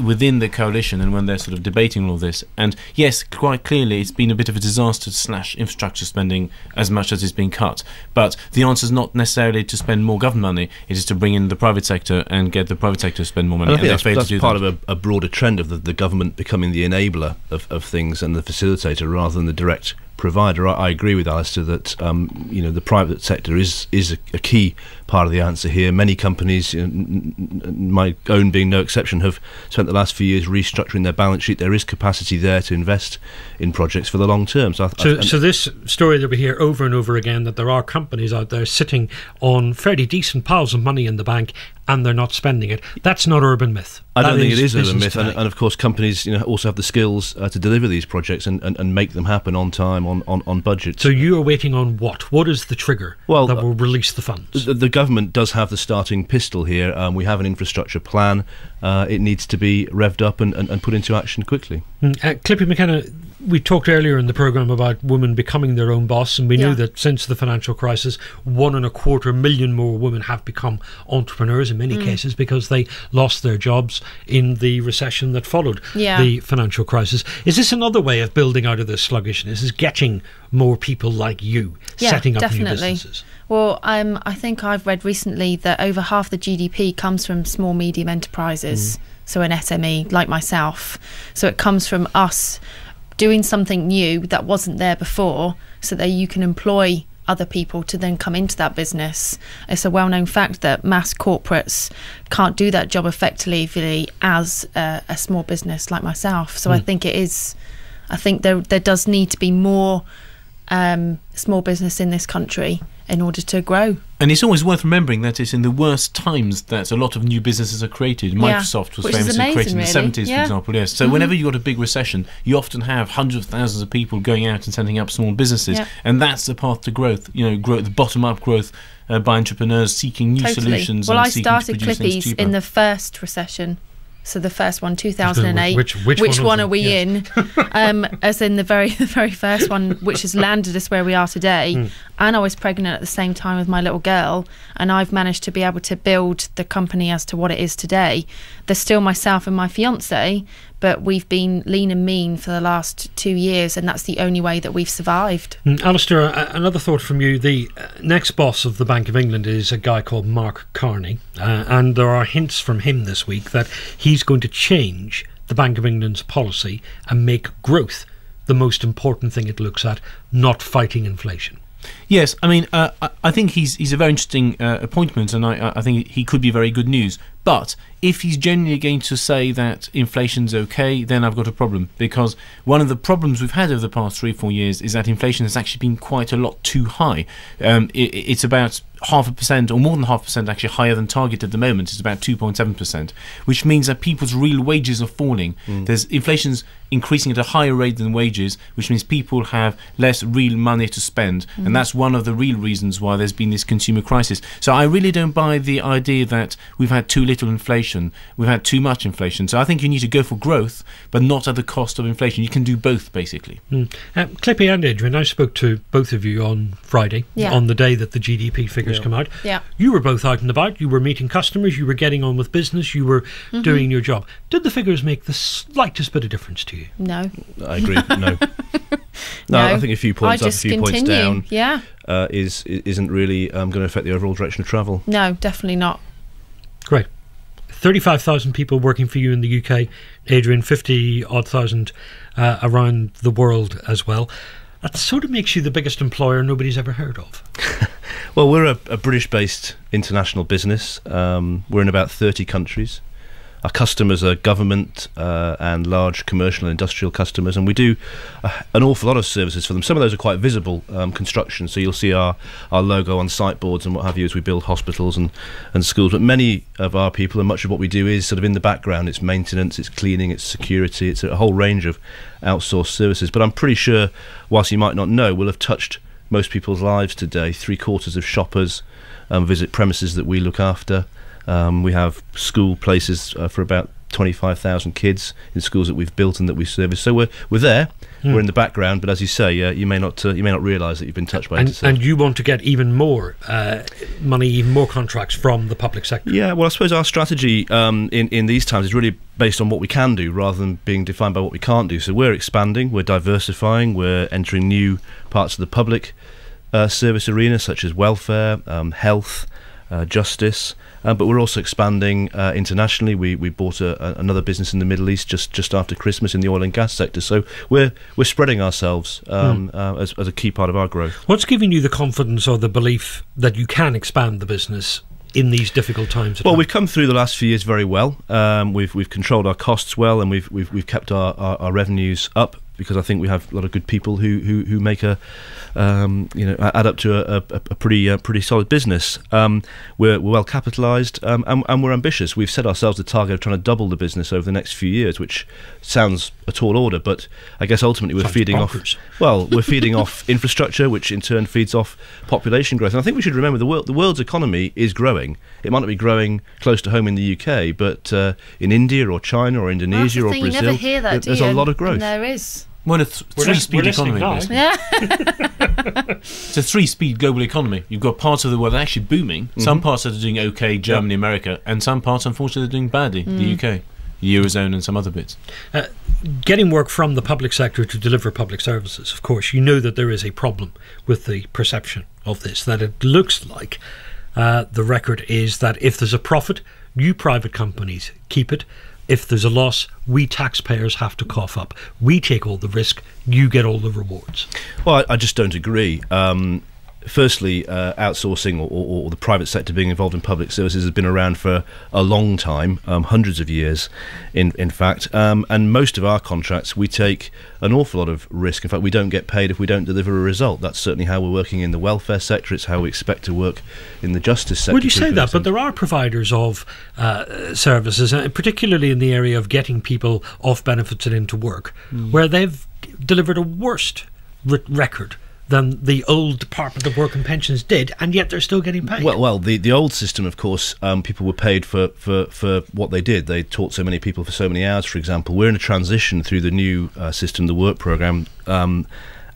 within the coalition, and when they're sort of debating all this. And yes, quite clearly it's been a bit of a disaster to slash infrastructure spending as much as it's been cut, but the answer is not necessarily to spend more government money, it is to bring in the private sector and get the private sector to spend more money. And I think that's part of a broader trend of the government becoming the enabler of things and the facilitator rather than the direct provider. I agree with Alistair that the private sector is a key part of the answer here. Many companies, my own being no exception, have spent the last few years restructuring their balance sheet. There is capacity there to invest in projects for the long term. So this story that we hear over and over again, that there are companies out there sitting on fairly decent piles of money in the bank and they're not spending it, that's not urban myth. I don't think it is urban myth, and of course companies also have the skills to deliver these projects and make them happen on time, on budget. So you are waiting on what? What is the trigger that will release the funds? The government does have the starting pistol here. We have an infrastructure plan. It needs to be revved up and put into action quickly. Clippy McKenna, we talked earlier in the programme about women becoming their own boss, and we knew that since the financial crisis 1.25 million more women have become entrepreneurs in many cases because they lost their jobs in the recession that followed the financial crisis. Is this another way of building out of this sluggishness, is getting more people like you setting up new businesses? Well, I think I've read recently that over half the GDP comes from small, medium enterprises, so an SME like myself. So it comes from us doing something new that wasn't there before, so that you can employ other people to then come into that business. It's a well-known fact that mass corporates can't do that job effectively as a small business like myself. So I think there does need to be more small business in this country in order to grow. And it's always worth remembering that it's in the worst times that a lot of new businesses are created. Microsoft was famously created in the 70s, for example. Yes. So whenever you've got a big recession, you often have hundreds of thousands of people going out and setting up small businesses. And that's the path to growth. Growth, the bottom-up growth by entrepreneurs seeking new solutions. Well, and I started Clippy's in the first recession. So the first one, 2008. Which one are we in? As in the very first one, which has landed us where we are today. And I was pregnant at the same time with my little girl, and I've managed to be able to build the company as to what it is today. There's still myself and my fiance, but we've been lean and mean for the last 2 years, and that's the only way that we've survived. Alistair, another thought from you. The next boss of the Bank of England is a guy called Mark Carney, and there are hints from him this week that he's going to change the Bank of England's policy and make growth the most important thing it looks at, not fighting inflation. Yes, I mean, I think he's a very interesting appointment, and I think he could be very good news. But if he's genuinely going to say that inflation's okay, then I've got a problem, because one of the problems we've had over the past 3-4 years is that inflation has actually been quite a lot too high. It's about 0.5% or more than 0.5% actually higher than target at the moment. It's about 2.7%, which means that people's real wages are falling. Inflation's increasing at a higher rate than wages, which means people have less real money to spend, and that's one of the real reasons why there's been this consumer crisis. So I really don't buy the idea that we've had too little inflation, we've had too much inflation. So I think you need to go for growth, but not at the cost of inflation. You can do both, basically. Clippy and Adrian, I spoke to both of you on Friday, on the day that the GDP figures come out. You were both out and about, you were meeting customers, you were getting on with business, you were doing your job. Did the figures make the slightest bit of difference to you? No. I agree, no. No, I think a few points up, a few points down isn't really going to affect the overall direction of travel. No, definitely not. Great. 35,000 people working for you in the UK, Adrian, 50-odd thousand around the world as well. That sort of makes you the biggest employer nobody's ever heard of. Well, we're a British-based international business. We're in about 30 countries. Our customers are government and large commercial and industrial customers, and we do an awful lot of services for them. Some of those are quite visible construction, so you'll see our logo on signboards and what have you as we build hospitals and schools. But many of our people, and much of what we do, is sort of in the background. It's maintenance, it's cleaning, it's security, it's a whole range of outsourced services. But I'm pretty sure, whilst you might not know, we'll have touched most people's lives today. 3/4 of shoppers visit premises that we look after. We have school places for about 25,000 kids in schools that we've built and that we service. So we're there. We're in the background, but as you say, you may not realise that you've been touched by it. And you want to get even more money, even more contracts from the public sector. Yeah, well, I suppose our strategy in these times is really based on what we can do rather than being defined by what we can't do. So we're expanding, we're diversifying, we're entering new parts of the public service arena, such as welfare, health, justice. But we're also expanding internationally. We bought another business in the Middle East just after Christmas in the oil and gas sector. So we're spreading ourselves as a key part of our growth. What's giving you the confidence or the belief that you can expand the business in these difficult times? Well, we've come through the last few years very well. We've controlled our costs well, and we've kept our revenues up, because I think we have a lot of good people who make add up to a pretty solid business. We're well capitalised, and we're ambitious. We've set ourselves the target of trying to double the business over the next few years, which sounds a tall order, but I guess ultimately we're feeding off infrastructure, which in turn feeds off population growth. And I think we should remember the world's economy is growing. It might not be growing close to home in the UK, but in India or China or Indonesia or Brazil, you never hear that, there's a lot of growth. And there is. Well, it's a three-speed economy. It's a three-speed global economy. You've got parts of the world that are actually booming, some parts that are doing okay, Germany, America, and some parts, unfortunately, are doing badly, the UK, the Eurozone and some other bits. Getting work from the public sector to deliver public services, of course, you know that there is a problem with the perception of this, that it looks like the record is that if there's a profit, you private companies keep it. If there's a loss, we taxpayers have to cough up. We take all the risk, you get all the rewards. Well, I just don't agree. firstly, outsourcing or the private sector being involved in public services has been around for a long time, hundreds of years, in fact. And most of our contracts, we take an awful lot of risk. In fact, we don't get paid if we don't deliver a result. That's certainly how we're working in the welfare sector. It's how we expect to work in the justice sector. Would you say that? But there are providers of services, particularly in the area of getting people off benefits and into work, where they've delivered a worse record than the old Department of Work and Pensions did, and yet they're still getting paid. Well, the old system, of course, people were paid for what they did. They taught so many people for so many hours, for example. We're in a transition through the new system, the work programme,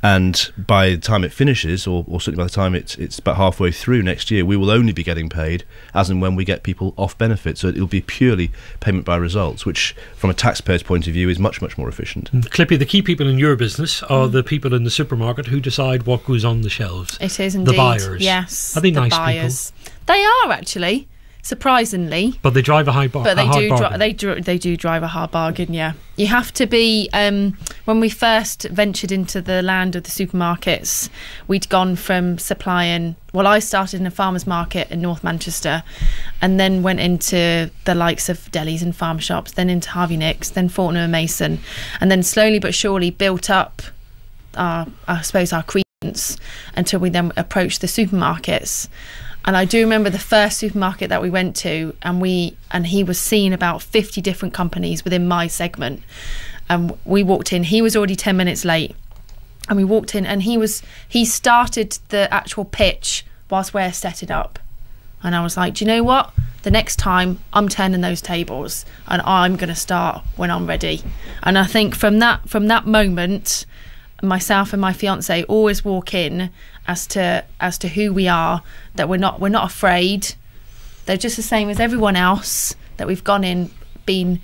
and by the time it finishes, or certainly by the time it's about halfway through next year, we will only be getting paid as and when we get people off benefit. So it'll be purely payment by results, which from a taxpayer's point of view is much, much more efficient. Clippy, the key people in your business are the people in the supermarket who decide what goes on the shelves. It is indeed. The buyers. Yes. Are they the nice buyers. people? They are, actually. Surprisingly, but they drive a high bargain. But they do drive a hard bargain. Yeah, you have to be. When we first ventured into the land of the supermarkets, we'd gone from supplying. Well, I started in a farmers market in North Manchester, and then went into the likes of delis and farm shops, then into Harvey Nicks, then Fortnum and Mason, and then slowly but surely built up our credence until we then approached the supermarkets. And I do remember the first supermarket that we went to, and he was seeing about 50 different companies within my segment. And we walked in, he was already 10 minutes late. And we walked in, and he started the actual pitch whilst we're setting up. And I was like, do you know what? The next time I'm turning those tables, and I'm going to start when I'm ready. And I think from that moment, myself and my fiance always walk in as to who we are, that we're not afraid. They're just the same as everyone else, that we've gone in, been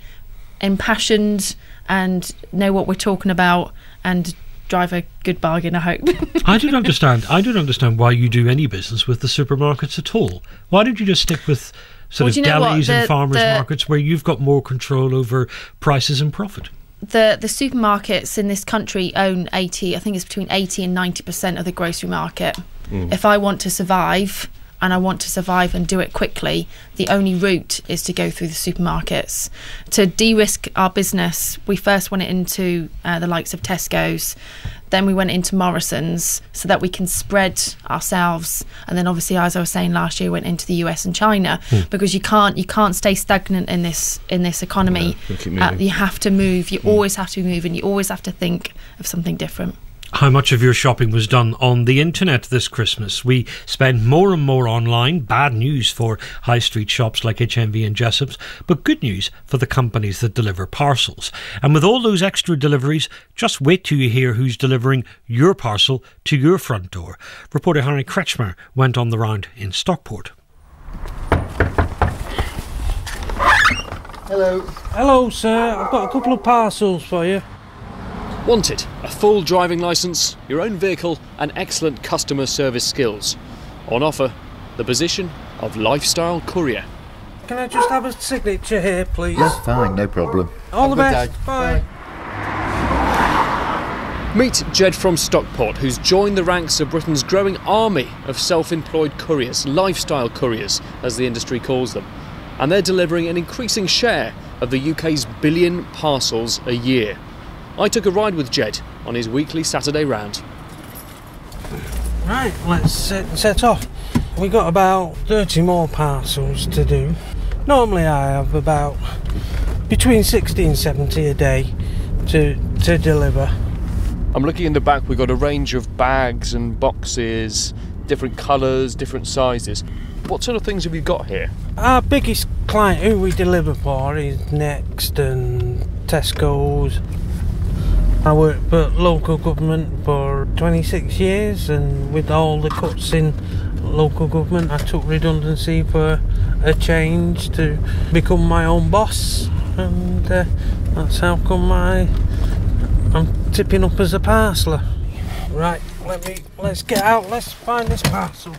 impassioned and know what we're talking about and drive a good bargain, I hope. I don't understand why you do any business with the supermarkets at all. Why don't you just stick with sort of delis and farmers markets where you've got more control over prices and profit? The supermarkets in this country own 80, I think it's between 80 and 90% of the grocery market. If I want to survive, and I want to survive and do it quickly, the only route is to go through the supermarkets. To de-risk our business, we first went into the likes of Tesco's, then we went into Morrison's, so that we can spread ourselves. And then obviously, as I was saying, last year went into the US and China, because you can't stay stagnant in this economy. You have to move. You always have to move, and you always have to think of something different. How much of your shopping was done on the internet this Christmas? We spend more and more online. Bad news for high street shops like HMV and Jessop's, but good news for the companies that deliver parcels. And with all those extra deliveries, just wait till you hear who's delivering your parcel to your front door. Reporter Harry Kretschmer went on the round in Stockport. Hello. Hello, sir. I've got a couple of parcels for you. Wanted, a full driving licence, your own vehicle and excellent customer service skills. On offer, the position of lifestyle courier. Can I just have a signature here, please? Yes, fine, no problem. All the best. Bye. Meet Jed from Stockport, who's joined the ranks of Britain's growing army of self-employed couriers, lifestyle couriers, as the industry calls them. And they're delivering an increasing share of the UK's billion parcels a year. I took a ride with Jed on his weekly Saturday round. Right, let's set off. We got about 30 more parcels to do. Normally I have about between 60 and 70 a day to deliver. I'm looking in the back, we've got a range of bags and boxes, different colours, different sizes. What sort of things have you got here? Our biggest client who we deliver for is Next and Tesco's. I worked for local government for 26 years, and with all the cuts in local government, I took redundancy for a change to become my own boss, and that's how come I'm tipping up as a parceller. Right, let's get out, let's find this parcel.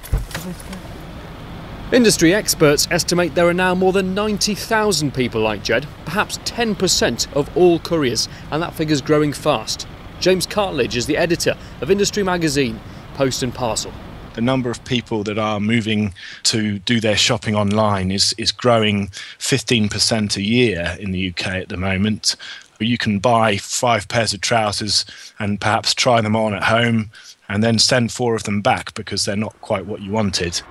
Industry experts estimate there are now more than 90,000 people like Jed, perhaps 10% of all couriers, and that figure's growing fast. James Cartledge is the editor of industry magazine Post and Parcel. the number of people that are moving to do their shopping online is growing 15% a year in the UK at the moment. You can buy 5 pairs of trousers and perhaps try them on at home and then send 4 of them back because they're not quite what you wanted.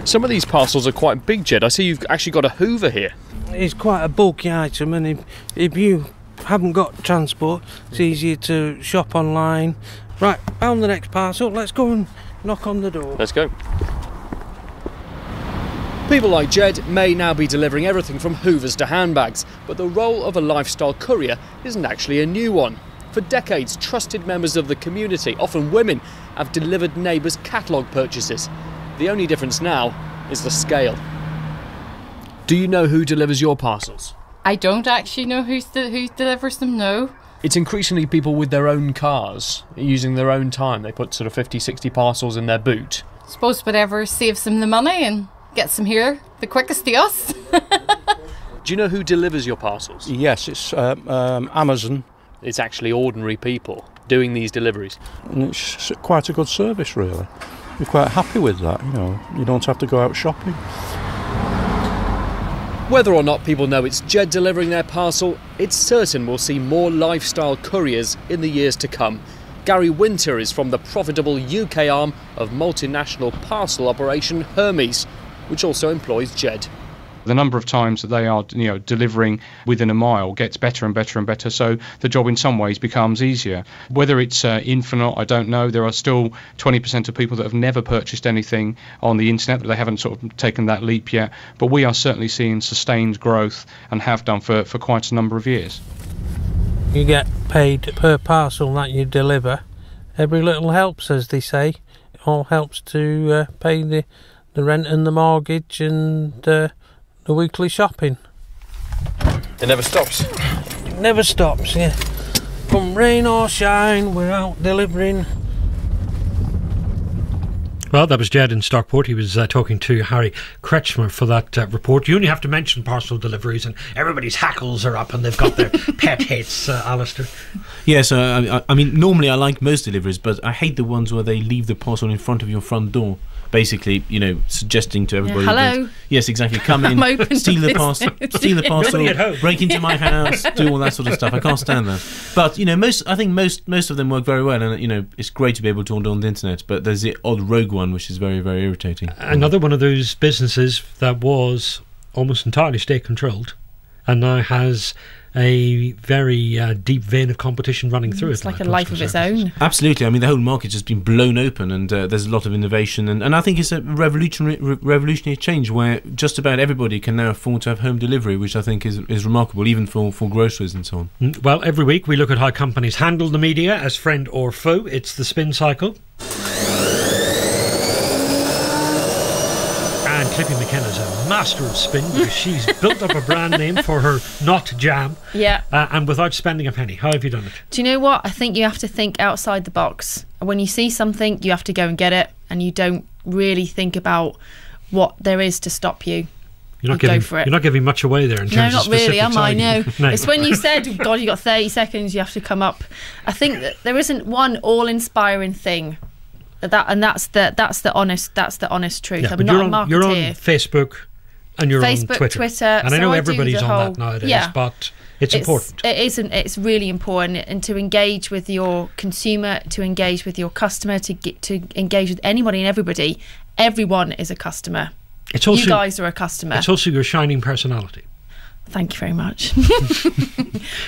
Some of these parcels are quite big, Jed. I see you've actually got a Hoover here. It's quite a bulky item, and if you haven't got transport, it's easier to shop online. Right, found the next parcel. Let's go and knock on the door. Let's go. People like Jed may now be delivering everything from Hoovers to handbags, but the role of a lifestyle courier isn't actually a new one. For decades, trusted members of the community, often women, have delivered neighbours' catalogue purchases. The only difference now is the scale. Do you know who delivers your parcels? I don't actually know who delivers them, no. It's increasingly people with their own cars, using their own time. They put sort of 50, 60 parcels in their boot. I suppose whatever saves them the money and gets them here the quickest to us. Do you know who delivers your parcels? Yes, it's Amazon. It's actually ordinary people doing these deliveries. And it's quite a good service, really. We're quite happy with that, you know. You don't have to go out shopping. Whether or not people know it's Jed delivering their parcel, it's certain we'll see more lifestyle couriers in the years to come. Gary Winter is from the profitable UK arm of multinational parcel operation Hermes, which also employs Jed. The number of times that they are, delivering within a mile gets better and better and better, so the job in some ways becomes easier. Whether it's infinite, I don't know. There are still 20% of people that have never purchased anything on the internet, that they haven't sort of taken that leap yet. But we are certainly seeing sustained growth and have done for quite a number of years. You get paid per parcel that you deliver. Every little helps, as they say. It all helps to pay the rent and the mortgage and the weekly shopping. It never stops. It never stops, yeah. Come rain or shine, we're out delivering. Well, that was Jed in Stockport. He was talking to Harry Kretschmer for that report. You only have to mention parcel deliveries and everybody's hackles are up and they've got their pet hits, Alistair. Yeah, so I mean, normally I like most deliveries, but I hate the ones where they leave the parcel in front of your front door. Basically, suggesting to everybody. Yeah, hello. Yes, exactly. Come in, steal the parcel, break into my house, do all that sort of stuff. I can't stand that. But I think most of them work very well, and it's great to be able to order on the internet. But there's the odd rogue one, which is very, very irritating. Another one of those businesses that was almost entirely state controlled, and now has a very deep vein of competition running through it. It's like a life of its own. Absolutely. I mean, the whole market's just been blown open, and there's a lot of innovation, and I think it's a revolutionary change where just about everybody can now afford to have home delivery, which I think is remarkable, even for groceries and so on. Well, every week we look at how companies handle the media as friend or foe. It's the spin cycle. And Clippy McKenna's a master of spin because she's built up a brand name for her not jam. Yeah. And without spending a penny. How have you done it? Do you know what? I think you have to think outside the box. When you see something, you have to go and get it, and you don't really think about what there is to stop you. You're not giving much away there in terms of specifics. No, not really, am I? No. No. It's when you said, God, you got 30 seconds, you have to come up. I think that there isn't one all-inspiring thing. That's the honest truth. Yeah, I'm not a marketeer. You're on Facebook and you're on Twitter. And I know everybody's on that nowadays, but it's important. It's really important, and to engage with your consumer, to engage with your customer, to engage with anybody and everybody. Everyone is a customer. You guys are a customer. It's also your shining personality. Thank you very much.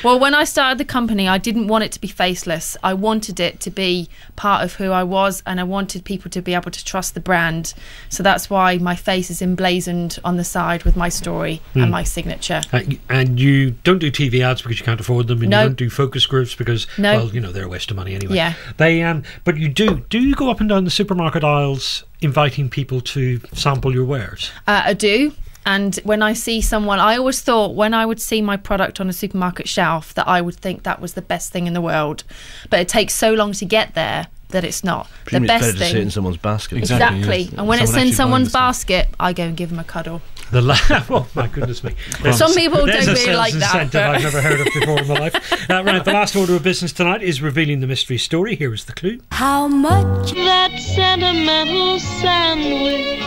Well, when I started the company, I didn't want it to be faceless. I wanted it to be part of who I was, and I wanted people to be able to trust the brand. So that's why my face is emblazoned on the side with my story and my signature. And you don't do TV ads because you can't afford them, and you don't do focus groups because, well, they're a waste of money anyway. Yeah. But you do. Do you go up and down the supermarket aisles inviting people to sample your wares? I do. And when I see someone, I always thought when I would see my product on a supermarket shelf that I would think that was the best thing in the world. But it takes so long to get there that it's not the best it's better thing. to see it in someone's basket. Exactly. Yes. And when it's in someone's basket, I go and give them a cuddle. Oh my goodness me! Some people don't really like that. I've never heard of before in my life. Right, the last order of business tonight is revealing the mystery story. Here is the clue. How much that sentimental sandwich?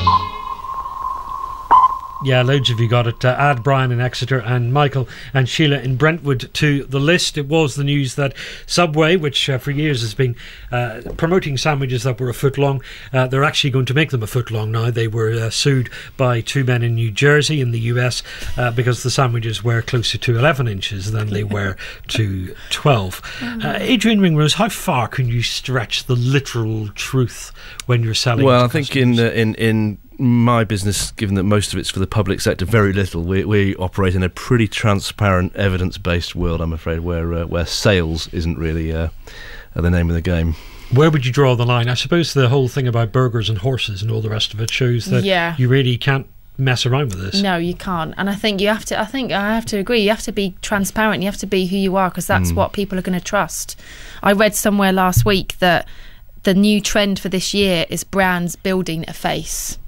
Yeah, loads of you got it. Add Brian in Exeter and Michael and Sheila in Brentwood to the list. It was the news that Subway, which for years has been promoting sandwiches that were a foot long, they're actually going to make them a foot long now. They were sued by two men in New Jersey in the US because the sandwiches were closer to 11 inches than they were to 12. Adrian Ringrose, how far can you stretch the literal truth when you're selling? Well, I think in my business, given that most of it's for the public sector, very little. We operate in a pretty transparent, evidence-based world, I'm afraid, where sales isn't really the name of the game. Where would you draw the line? I suppose the whole thing about burgers and horses and all the rest of it shows that you really can't mess around with this. No, you can't. And I think I have to agree. You have to be transparent. You have to be who you are, because that's what people are going to trust. I read somewhere last week that the new trend for this year is brands building a face.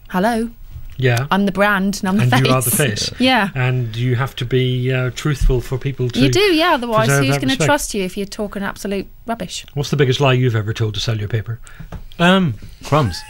Hello? Yeah. I'm the brand and I'm the face. And you are the face. Yeah. And you have to be truthful for people to... You do, yeah. Otherwise, who's going to respect? trust you if you're talking absolute rubbish? What's the biggest lie you've ever told to sell your paper? Crumbs.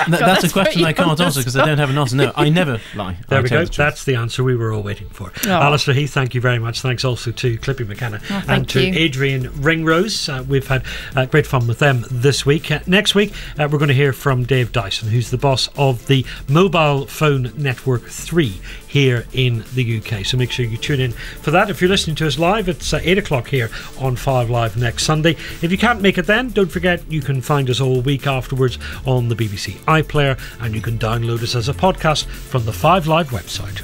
That's a question I can't answer because I don't have an answer. No, I never lie. There we go. That's the answer we were all waiting for. Alistair Heath, thank you very much. Thanks also to Clippy McKenna and to Adrian Ringrose. We've had great fun with them this week. Next week, we're going to hear from Dave Dyson, who's the boss of the Mobile Phone Network 3 here in the UK. So make sure you tune in for that. If you're listening to us live, it's 8 o'clock here on 5 Live next Sunday. If you can't make it then, don't forget you can find us all week afterwards on the BBC iPlayer, and you can download us as a podcast from the 5 Live website.